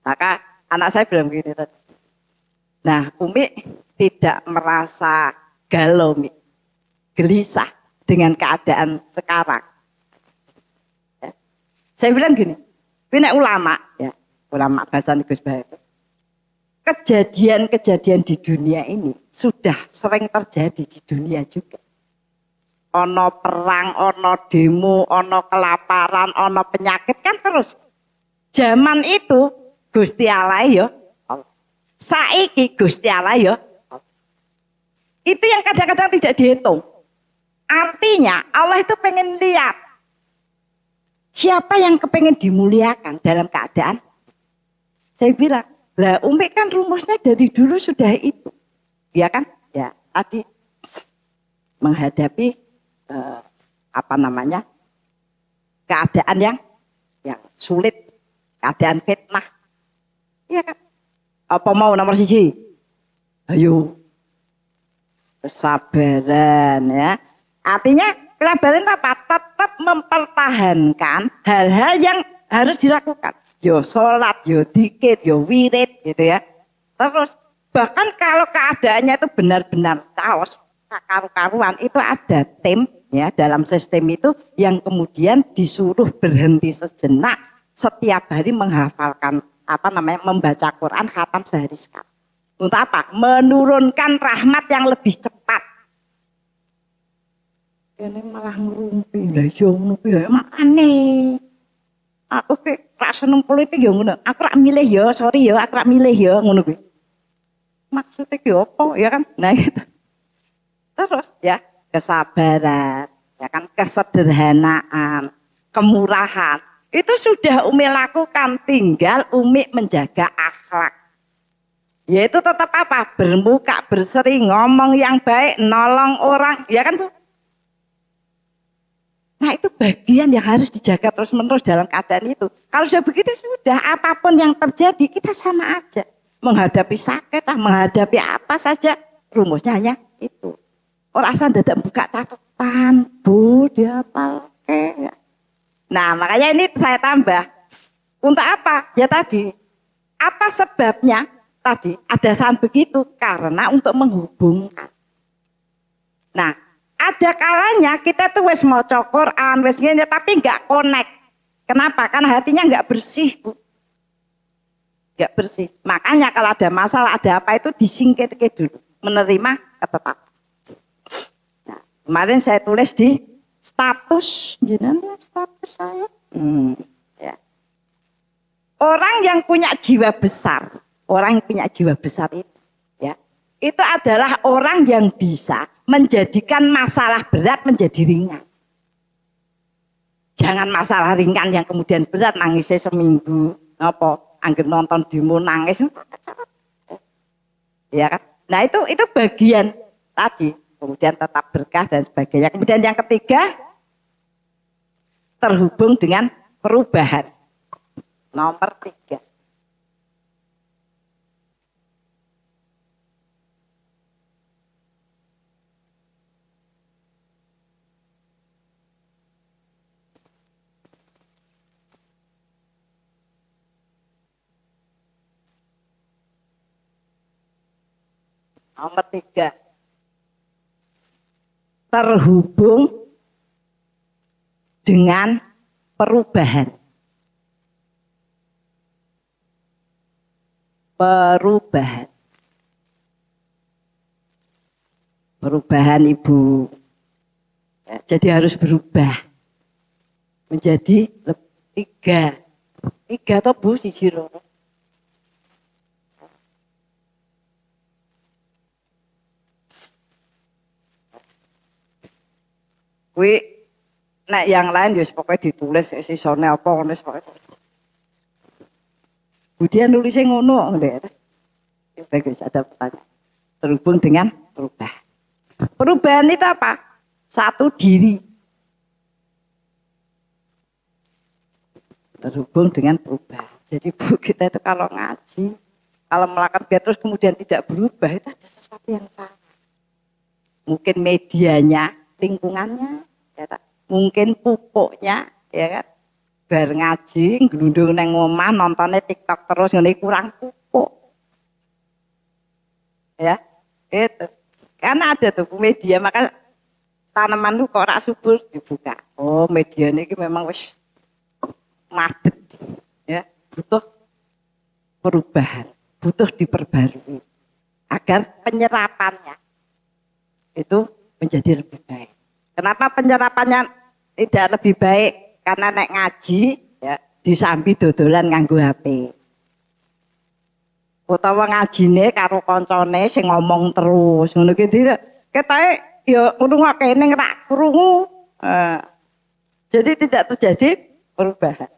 Maka anak saya bilang begini tadi. Nah, Umi tidak merasa galau, gelisah dengan keadaan sekarang. Ya. Saya bilang gini, ini ulama, ya, ulama bahasa Gus Bahar. Kejadian-kejadian di dunia ini sudah sering terjadi di dunia juga. Ono perang, ono demo, ono kelaparan, ono penyakit kan terus. Zaman itu Gusti Allah ya, saiki Gusti Allah ya. Itu yang kadang-kadang tidak dihitung. Artinya Allah itu pengen lihat siapa yang kepengen dimuliakan dalam keadaan. Saya bilang, lah Umi kan rumusnya dari dulu sudah itu, ya kan? Ya tadi menghadapi keadaan yang sulit, keadaan fitnah. Iya kan? Apa mau nomor 1? Ayo. Kesabaran ya. Artinya kesabaran apa? Tetap mempertahankan hal-hal yang harus dilakukan. Yo sholat, yo dikit, yo wirid gitu ya. Terus bahkan kalau keadaannya itu benar-benar chaos, karu-karuan, itu ada tim ya dalam sistem itu yang kemudian disuruh berhenti sejenak setiap hari menghafalkan membaca Quran khatam sehari sekali. Untuk apa? Menurunkan rahmat yang lebih cepat. Ini malah ngerumpi lah, yo ngerumpi lah, makane. Aku rak seneng politik ya ngono. Aku rak milih ya, sorry ya, aku rak milih ya ngono kuwi. Maksudnya ki opo ya kan? Nah gitu. Terus ya, kesabaran, ya kan, kesederhanaan, kemurahan. Itu sudah Umi lakukan, tinggal Umi menjaga akhlak. Yaitu tetap apa? Bermuka, berseri, ngomong yang baik, nolong orang, ya kan Bu? Nah itu bagian yang harus dijaga terus-menerus dalam keadaan itu. Kalau sudah begitu sudah, apapun yang terjadi kita sama aja. Menghadapi sakit, menghadapi apa saja, rumusnya hanya itu. Orang asal dadak buka catatan, Bu, dia pakai. Nah makanya ini saya tambah. Untuk apa? Ya tadi, apa sebabnya? Tadi ada saat begitu, karena untuk menghubungkan. Nah, ada kalanya kita tuh wes mau Quran, wes gini, tapi nggak connect. Kenapa? Karena hatinya nggak bersih, Bu. Nggak bersih. Makanya kalau ada masalah, ada apa itu disingkirkan dulu. Menerima ketetapan. Nah, kemarin saya tulis di status, gimana status saya? Ya. Orang yang punya jiwa besar, orang yang punya jiwa besar itu, ya, itu adalah orang yang bisa menjadikan masalah berat menjadi ringan. Jangan masalah ringan yang kemudian berat, nangisnya seminggu, angger nonton demo nangis, ya kan? Nah itu bagian tadi, kemudian tetap berkah dan sebagainya. Kemudian yang ketiga, terhubung dengan perubahan. Nomor 3, Nomor 3. Terhubung dengan perubahan. Perubahan Ibu. Ya, jadi harus berubah menjadi 3. 3 atau Bu siji loro. Kuwi nek yang lain ya pokoknya ditulis sisone apa ngono pokoke. Budian nulisnya ngono lho. Bagus, ada pertanyaan. Terhubung dengan perubahan. Perubahan itu apa? Satu, diri. Terhubung dengan perubahan. Jadi Bu, kita itu kalau ngaji, kalau melakukan terus kemudian tidak berubah, itu ada sesuatu yang salah. Mungkin medianya, lingkungannya, ya tak? Mungkin pupuknya, ya kan? Bar ngaji, ngelundung nang omah, nontonnya TikTok terus, ngene kurang pupuk. Ya, itu. Karena ada tuh media, maka tanaman lu kok rak subur dibuka. Oh, media ini memang wis madet. Ya, butuh perubahan, butuh diperbarui agar penyerapannya itu menjadi lebih baik. Kenapa penyerapannya tidak lebih baik? Karena nek ngaji ya disambi dodolan nganggo HP. Utawa ngajine karo koncone sing ngomong terus ngono ki ketoke ya ngrungokke ning rak krungu. Jadi tidak terjadi perubahan.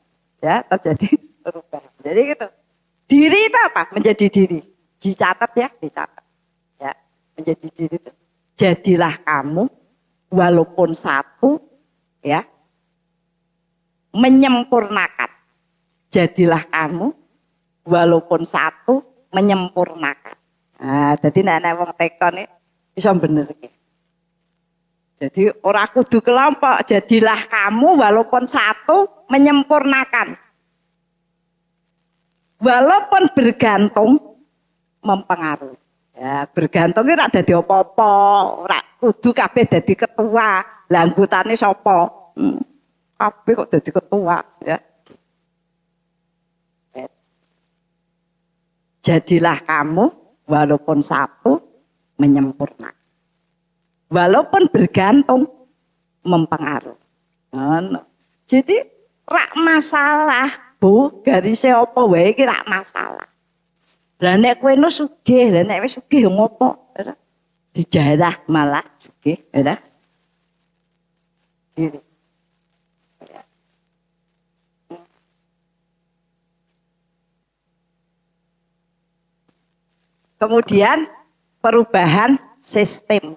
Ya, terjadi perubahan. Jadi gitu. Diri itu apa? Menjadi diri. Dicatat ya, dicatat. Ya, menjadi diri itu. Jadilah kamu walaupun satu ya menyempurnakan. Jadilah kamu walaupun satu menyempurnakan. Nah, jadi nek wong tekon iso bener iki. Jadi ora kudu kelompok, jadilah kamu walaupun satu menyempurnakan. Walaupun bergantung mempengaruhi. Ya, bergantung iki ora dadi apa-apa, ora kudu kabeh dadi ketua. Lah anggotane sapa? Kabeh kok dadi ketua, ya. Jadilah kamu walaupun satu menyempurnakan. Walaupun bergantung mempengaruhi. Nah, jadi rak masalah, Bu, garisnya apa wae iki rak masalah. Lah nek kowe nu sugih, lah nek wis sugih ngopo? Dijarah malah sugih, ya. Gitu. Kemudian perubahan sistem.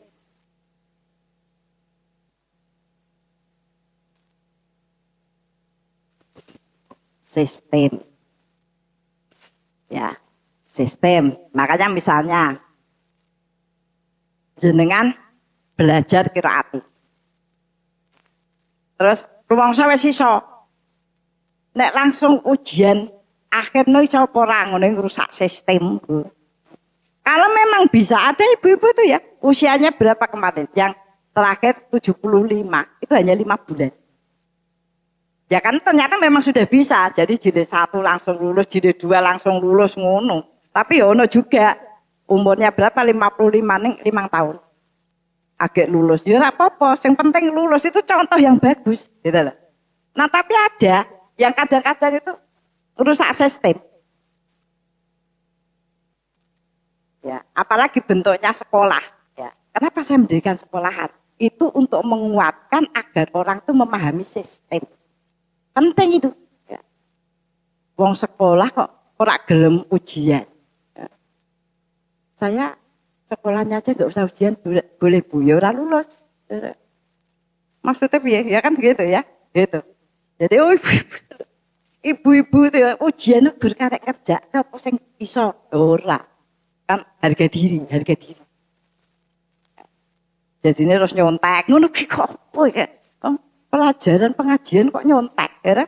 Sistem. Ya, sistem. Makanya misalnya jenengan belajar qiraat. Terus rumangsa wis iso. Nek langsung ujian akhirnya iso apa ora ngono ngrusak sistem. Kalau memang bisa, ada ibu-ibu tuh ya, usianya berapa kemarin? Yang terakhir 75, itu hanya 5 bulan. Ya kan ternyata memang sudah bisa, jadi jilid 1 langsung lulus, jilid 2 langsung lulus ngono. Tapi ya ono juga, umurnya berapa? 55, ning 5 tahun. Agak lulus, ya enggak apa-apa, yang penting lulus, itu contoh yang bagus. Gitu. Nah tapi ada yang kadang-kadang itu merusak sistem. Ya, apalagi bentuknya sekolah. Ya. Kenapa saya mendirikan sekolahan? Itu untuk menguatkan agar orang itu memahami sistem. Penting itu. Ya. Wong sekolah kok ora gelem ujian. Ya. Saya sekolahnya aja nggak usah ujian, boleh Bu, ya ora lulus. Ya. Maksudnya piye? Ya kan gitu ya. Gitu. Jadi ibu-ibu itu ujian berkarek kerja, apa sing iso ora. Kan harga diri. Jadi ini harus nyontek, ngono ki kok apa ya? Pelajaran pengajian kok nyontek, ya?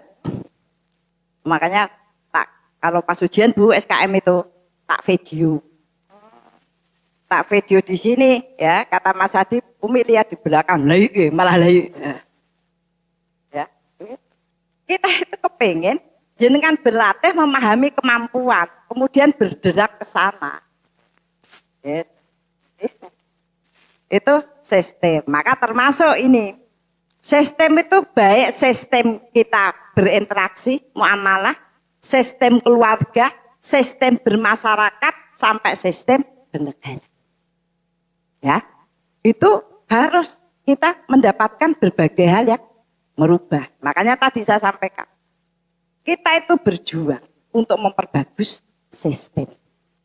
Makanya tak kalau pas ujian Bu SKM itu tak video. tak video di sini ya, kata Mas Adi, Umi lihat di belakang, malah ya. Kita itu kepengen jenengan berlatih memahami kemampuan, kemudian bergerak ke sana. Itu sistem. Maka termasuk ini. Sistem itu baik sistem kita berinteraksi, muamalah, sistem keluarga, sistem bermasyarakat, sampai sistem bernegara. Ya, itu harus kita mendapatkan berbagai hal yang merubah. Makanya tadi saya sampaikan, kita itu berjuang untuk memperbagus sistem,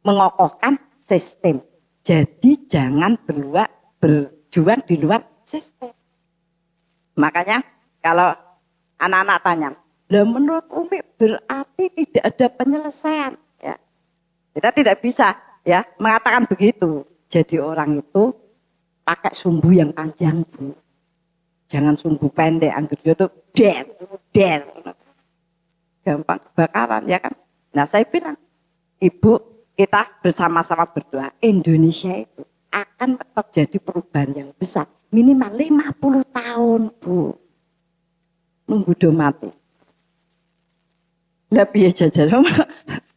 mengokohkan sistem. Jadi jangan berjuang di luar sistem. Makanya kalau anak-anak tanya, lah menurut Umi berarti tidak ada penyelesaian. Ya, kita tidak bisa ya mengatakan begitu. Jadi orang itu pakai sumbu yang panjang, Bu. Jangan sumbu pendek, anggur itu der. Gampang kebakaran ya kan. Nah saya bilang, Ibu kita bersama-sama berdoa, Indonesia itu akan terjadi perubahan yang besar. Minimal 50 tahun, Bu. Nunggu do mati. Lebih jajan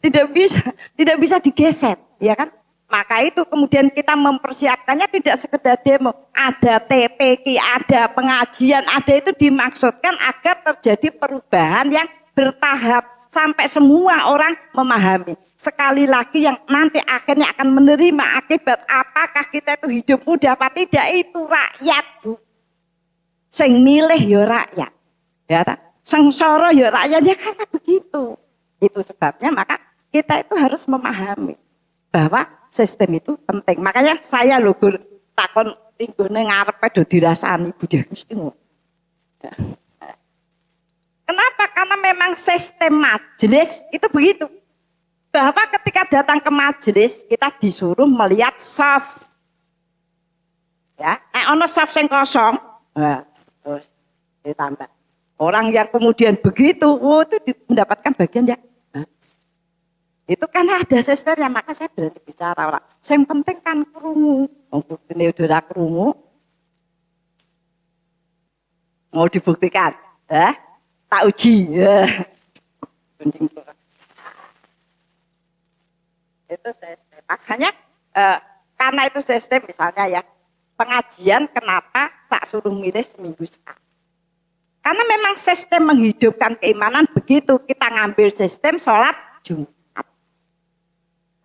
tidak bisa digeser, ya kan? Maka itu kemudian kita mempersiapkannya tidak sekedar demo, ada TPQ, ada pengajian, ada itu dimaksudkan agar terjadi perubahan yang bertahap sampai semua orang memahami. Sekali lagi yang nanti akhirnya akan menerima akibat apakah kita itu hidup mudah apa tidak itu rakyat, Bu. Sing milih ya rakyat. Ya tak? Sengsara ya rakyat ya karena begitu. Itu sebabnya maka kita itu harus memahami bahwa sistem itu penting. Makanya saya lho Gur takon tinggone ngarepe do dirasani budaya Gusti. Kenapa? Karena memang sistem majelis itu begitu. Bahwa ketika datang ke majelis kita disuruh melihat soft. Ya, ono soft sing kosong. Nah, terus ditambah. Orang yang kemudian begitu, itu mendapatkan bagian ya. Itu karena ada sistemnya, maka saya berani bicara orang. Yang penting kan krungu. Buktine udah krungu. Mau dibuktikan, tak uji. Itu sistem. Makanya karena itu sistem misalnya ya, pengajian kenapa tak suruh milih seminggu sekali. Karena memang sistem menghidupkan keimanan begitu. Kita ngambil sistem sholat Jumat.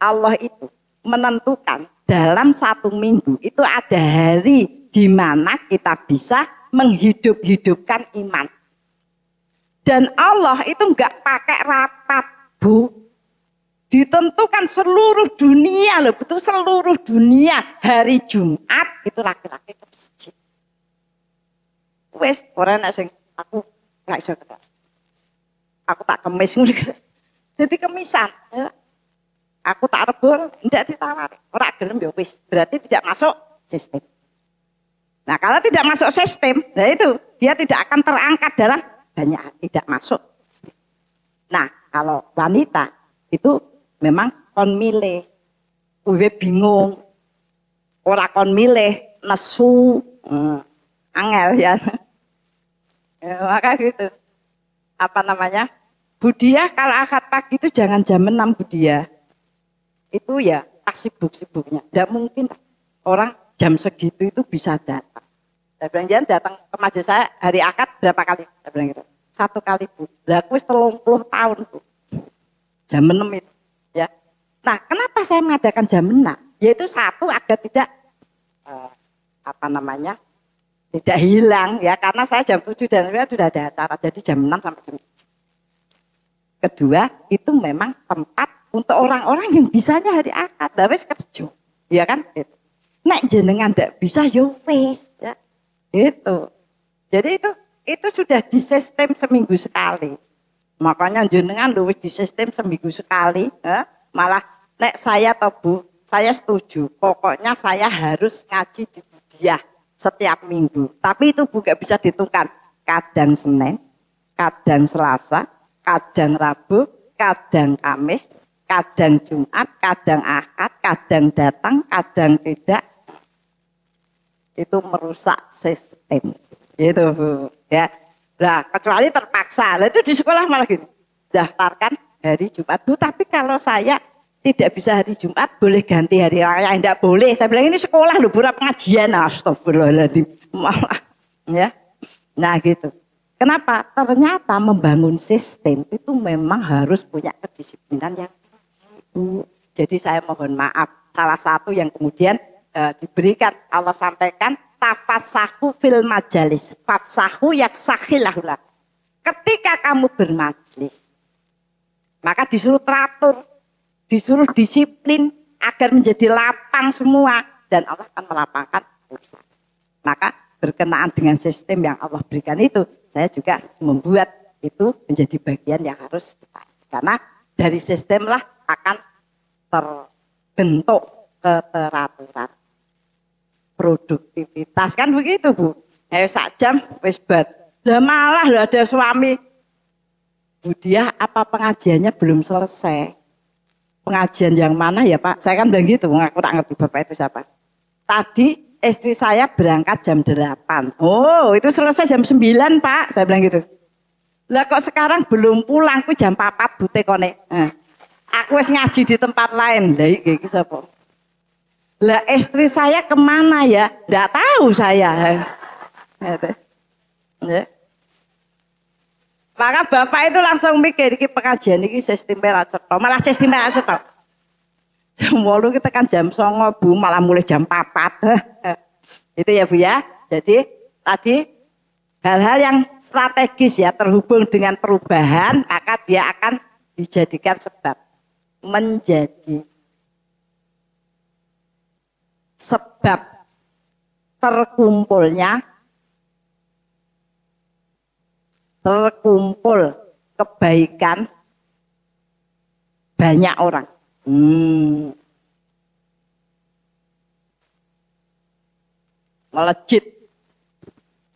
Allah itu menentukan dalam 1 minggu itu ada hari di mana kita bisa menghidup-hidupkan iman. Dan Allah itu enggak pakai rapat, Bu. Ditentukan seluruh dunia loh, betul seluruh dunia hari Jumat itu laki-laki ke masjid. Wes, orang sing aku nggak iso ketemu. Aku tak kemis ngono. Jadi kemisan. Ya. Aku tak rebul, tidak ditawari. Ora gelem ya wis, berarti tidak masuk sistem. Nah, kalau tidak masuk sistem, nah itu dia tidak akan terangkat dalam banyak tidak masuk. Nah, kalau wanita itu memang kon milih. Uwe bingung. Ora kon milih nesu. Angel ya. Ya, maka gitu. Apa namanya? Budia kalau akad pagi itu jangan jam 6 Budia. Itu ya pas sibuk-sibuknya. Tidak mungkin orang jam segitu itu bisa datang. Saya bilang jangan datang ke majelis saya hari akad berapa kali? Saya bilang gitu. 1 kali Bu. Lah aku wis 30 tahun Bu. Jam 6 itu. Ya. Nah, kenapa saya mengadakan jam 6? Yaitu satu agar tidak apa namanya? Tidak hilang ya, karena saya jam 7 dan sudah ada acara, jadi jam 6 sampai jam 7. Kedua, itu memang tempat untuk orang-orang yang bisanya hari akad, wis kerja, ya kan? Gitu. Nek jenengan tidak bisa, yo wis, ya, itu. Jadi itu sudah di sistem seminggu sekali. Makanya jenengan wis di sistem seminggu sekali, ya? Malah nek saya atau Bu, saya setuju. Pokoknya saya harus ngaji di Budiah setiap minggu. Tapi itu juga bisa ditentukan. Kadang Senin, kadang Selasa, kadang Rabu, kadang Kamis, kadang Jumat, kadang Ahad, kadang datang, kadang tidak. Itu merusak sistem. Gitu Bu. Ya. Nah, kecuali terpaksa. Lah itu di sekolah malah gini. Daftarkan hari Jumat. Bu, tapi kalau saya tidak bisa hari Jumat, boleh ganti hari raya. Tidak boleh. Saya bilang ini sekolah loh, pura pengajian. Astagfirullahaladzim. Malah. Ya. Nah gitu. Kenapa? Ternyata membangun sistem itu memang harus punya kedisiplinan yang jadi saya mohon maaf. Salah satu yang kemudian diberikan Allah sampaikan tafassahu fil majalis. Fafsahu yafsahilahullah. Ketika kamu bermajlis, maka disuruh teratur, disuruh disiplin agar menjadi lapang semua dan Allah akan melapangkan urusan. Maka berkenaan dengan sistem yang Allah berikan itu, saya juga membuat itu menjadi bagian yang harus kita. Karena dari sistemlah akan terbentuk keteraturan. Produktivitas kan begitu Bu. Ayo sak jam wis bar. Lah malah lah ada suami. Bu Diah apa pengajiannya belum selesai? Pengajian yang mana ya Pak? Saya kan bilang gitu, aku tak ngerti Bapak itu siapa. Tadi istri saya berangkat jam 8. Oh, itu selesai jam 9, Pak. Saya bilang gitu. Lah kok sekarang belum pulang, aku jam 4 bute kone. Aku wis ngaji di tempat lain. Lah iki sapa? Lah istri saya kemana ya? Nggak tahu saya. Ya. Maka Bapak itu langsung mikir iki pengajian iki sistem ra cetha. Malah sistem ra cetha. Jam 8 kita kan jam 09 Bu, malah mulai jam 4. Itu ya Bu ya. Jadi tadi hal-hal yang strategis ya terhubung dengan perubahan, maka dia akan dijadikan sebab menjadi sebab terkumpul kebaikan banyak orang. Melejit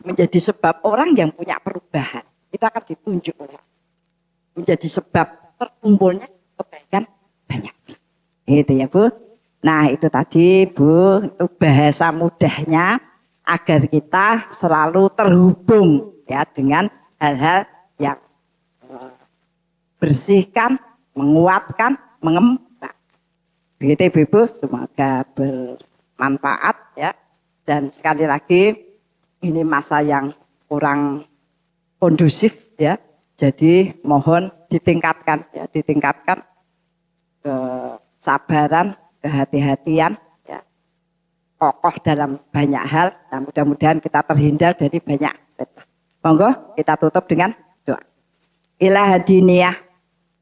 menjadi sebab orang yang punya perubahan itu akan ditunjuk oleh menjadi sebab terkumpulnya kebaikan banyak. Itu ya Bu. Nah itu tadi Bu, itu bahasa mudahnya agar kita selalu terhubung ya dengan hal-hal yang bersihkan, menguatkan, mengembangkan. Begitu Ibu, semoga bermanfaat ya. Dan sekali lagi ini masa yang kurang kondusif ya. Jadi mohon ditingkatkan ya, ditingkatkan kesabaran, kehati-hatian ya. Kokoh dalam banyak hal. Dan mudah-mudahan kita terhindar dari banyak fitnah. Monggo kita tutup dengan doa. Ilah hadiniyah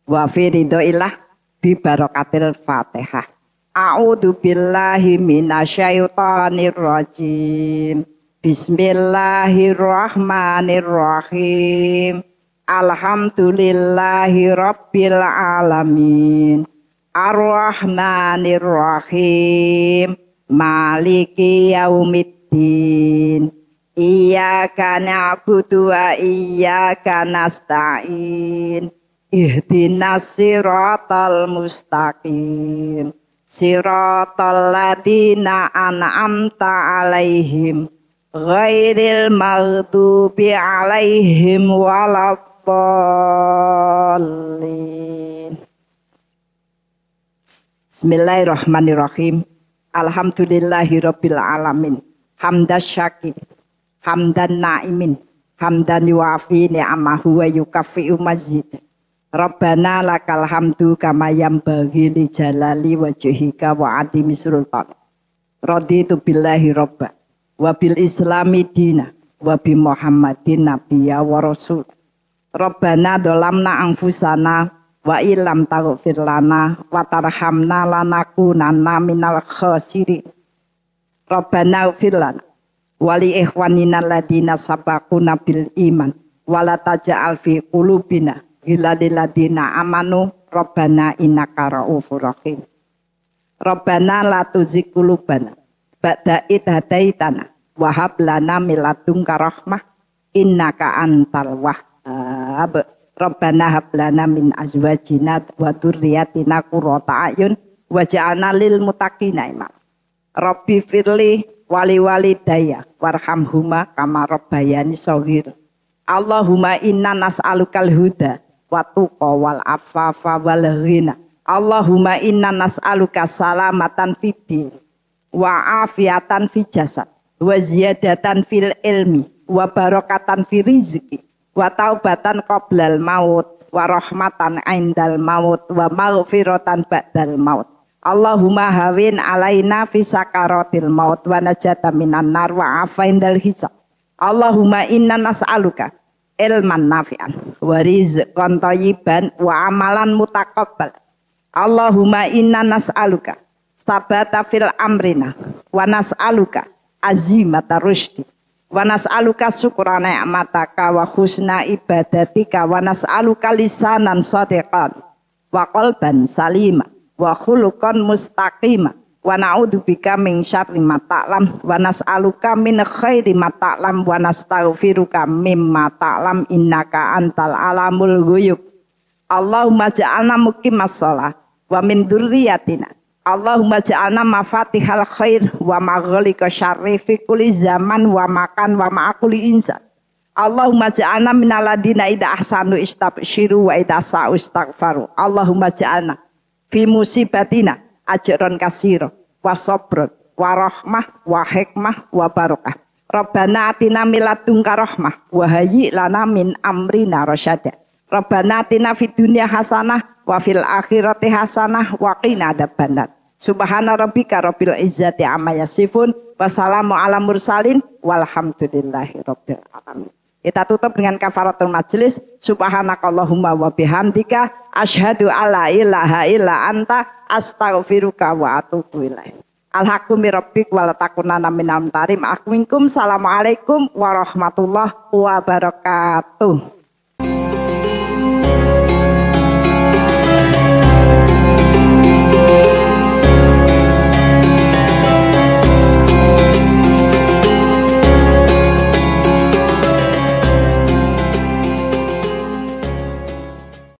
wa fi ridhoillah bi barakatil Fatihah. A'udzu billahi minasyaitonir rajim. Bismillahirrahmanirrahim. Alhamdulillahi rabbil alamin. Ar-Rahmanir-Rahim. Maliki yaumiddin. Iyyaka na'budu wa iyyaka nasta'in. Ihdinas siratal mustaqim. Siratal ladzina an'amta 'alaihim ghairil maghdubi 'alaihim waladdallin. Bismillahirrahmanirrahim. Alhamdulillahirabbil alamin. Hamdas syakir, hamdan naimin, hamdan yuafi ni'amahu wa yukafi'u mazid. Rabbana lakal hamdu kama yambaghi li jalali wajhika wa adimi sultan. Raditu billahi robba wa bil islami dina wa bi muhammadin nabiyya wa rasul. Rabbana dolamna anfusana wa ilam taghfir lana wa tarhamna lanakunanna minal khasirin. Rabbana ighfir lana wa li ikhwanina alladziina sabaquna bil iman wa la taj'al fi qulubina ghillan lil ladzina amanu. Rabbana innaka ra'ufur rahim. Rabbana la tuzigh qulubana ba'da idh hadaitana wa hab lana min ladunka rahmah innaka antal wahhab. Rabbana hab lana min azwajina wa dzurriyyatina qurrata a'yun waj'alna lil muttaqina imama. Rabbi firli wali walidayya warhamhuma kama rabbayani shaghir. Allahumma inna nas'alukal huda wa tuqa wal afafa wal ghina. Allahumma inna nas'aluka salamatan fid din wa afiatan fi jasad wa ziyadatan fil ilmi wa barakatan fi rizqi wa taubatan qoblal maut wa rahmatan indal maut wa maghfiratan ba'dal maut. Allahumma hawin alaina fi sakaratil maut wa najata minan nar wa afaindal hisab. Allahumma inna nas'aluka ilman nafi'an wa rizqan thayyiban wa amalan mutaqabbal. Allahumma inna nas'aluka sabata fil amrina wa nas'aluka azimata rusydi wa nas'aluka syukra ni'mataka wa husna ibadatika wa nas'aluka lisanan shadiqan wa qalban salima wa khuluqan mustaqima wa na'udzubika min syarri ma ta'lam wa nas'aluka min khairi ma ta'lam wa nastaghfiruka mimma ta'lam innaka antal alamul ghuyub. Allahumma ja'alna muqimas shalah wa min dzurriyyatina. Allahumma ja'alna mafatihal khair wa maghliqa syarri fi kulli zaman wa makan wa ma'akuli insan. Allahumma ja'alna minal ladina idza ahsanu istabsyiru wa idza sa'u istaghfaru. Allahumma ja'alna fi musibatina ajron kasiro wa sabrun wa rahmah wa hikmah wa barakah. Rabbana atina min ladunka rahmah wa hayyi lana min amrina rasyada. Rabbana atina fid dunya hasanah wa fil akhirati hasanah wa qina adzabannar. Subhana rabbika rabbil izzati amma yasifun wa salamun ala mursalin walhamdulillahi rabbil alamin. Kita tutup dengan kafaratul majlis. Subhanakallahumma wa bihamdika asyhadu alla ilaha illa anta astaghfiruka wa atubu ilaik. Alhaqqu mir rabbik wa la takunanna minal mumtarin. Assalamualaikum warahmatullahi wabarakatuh.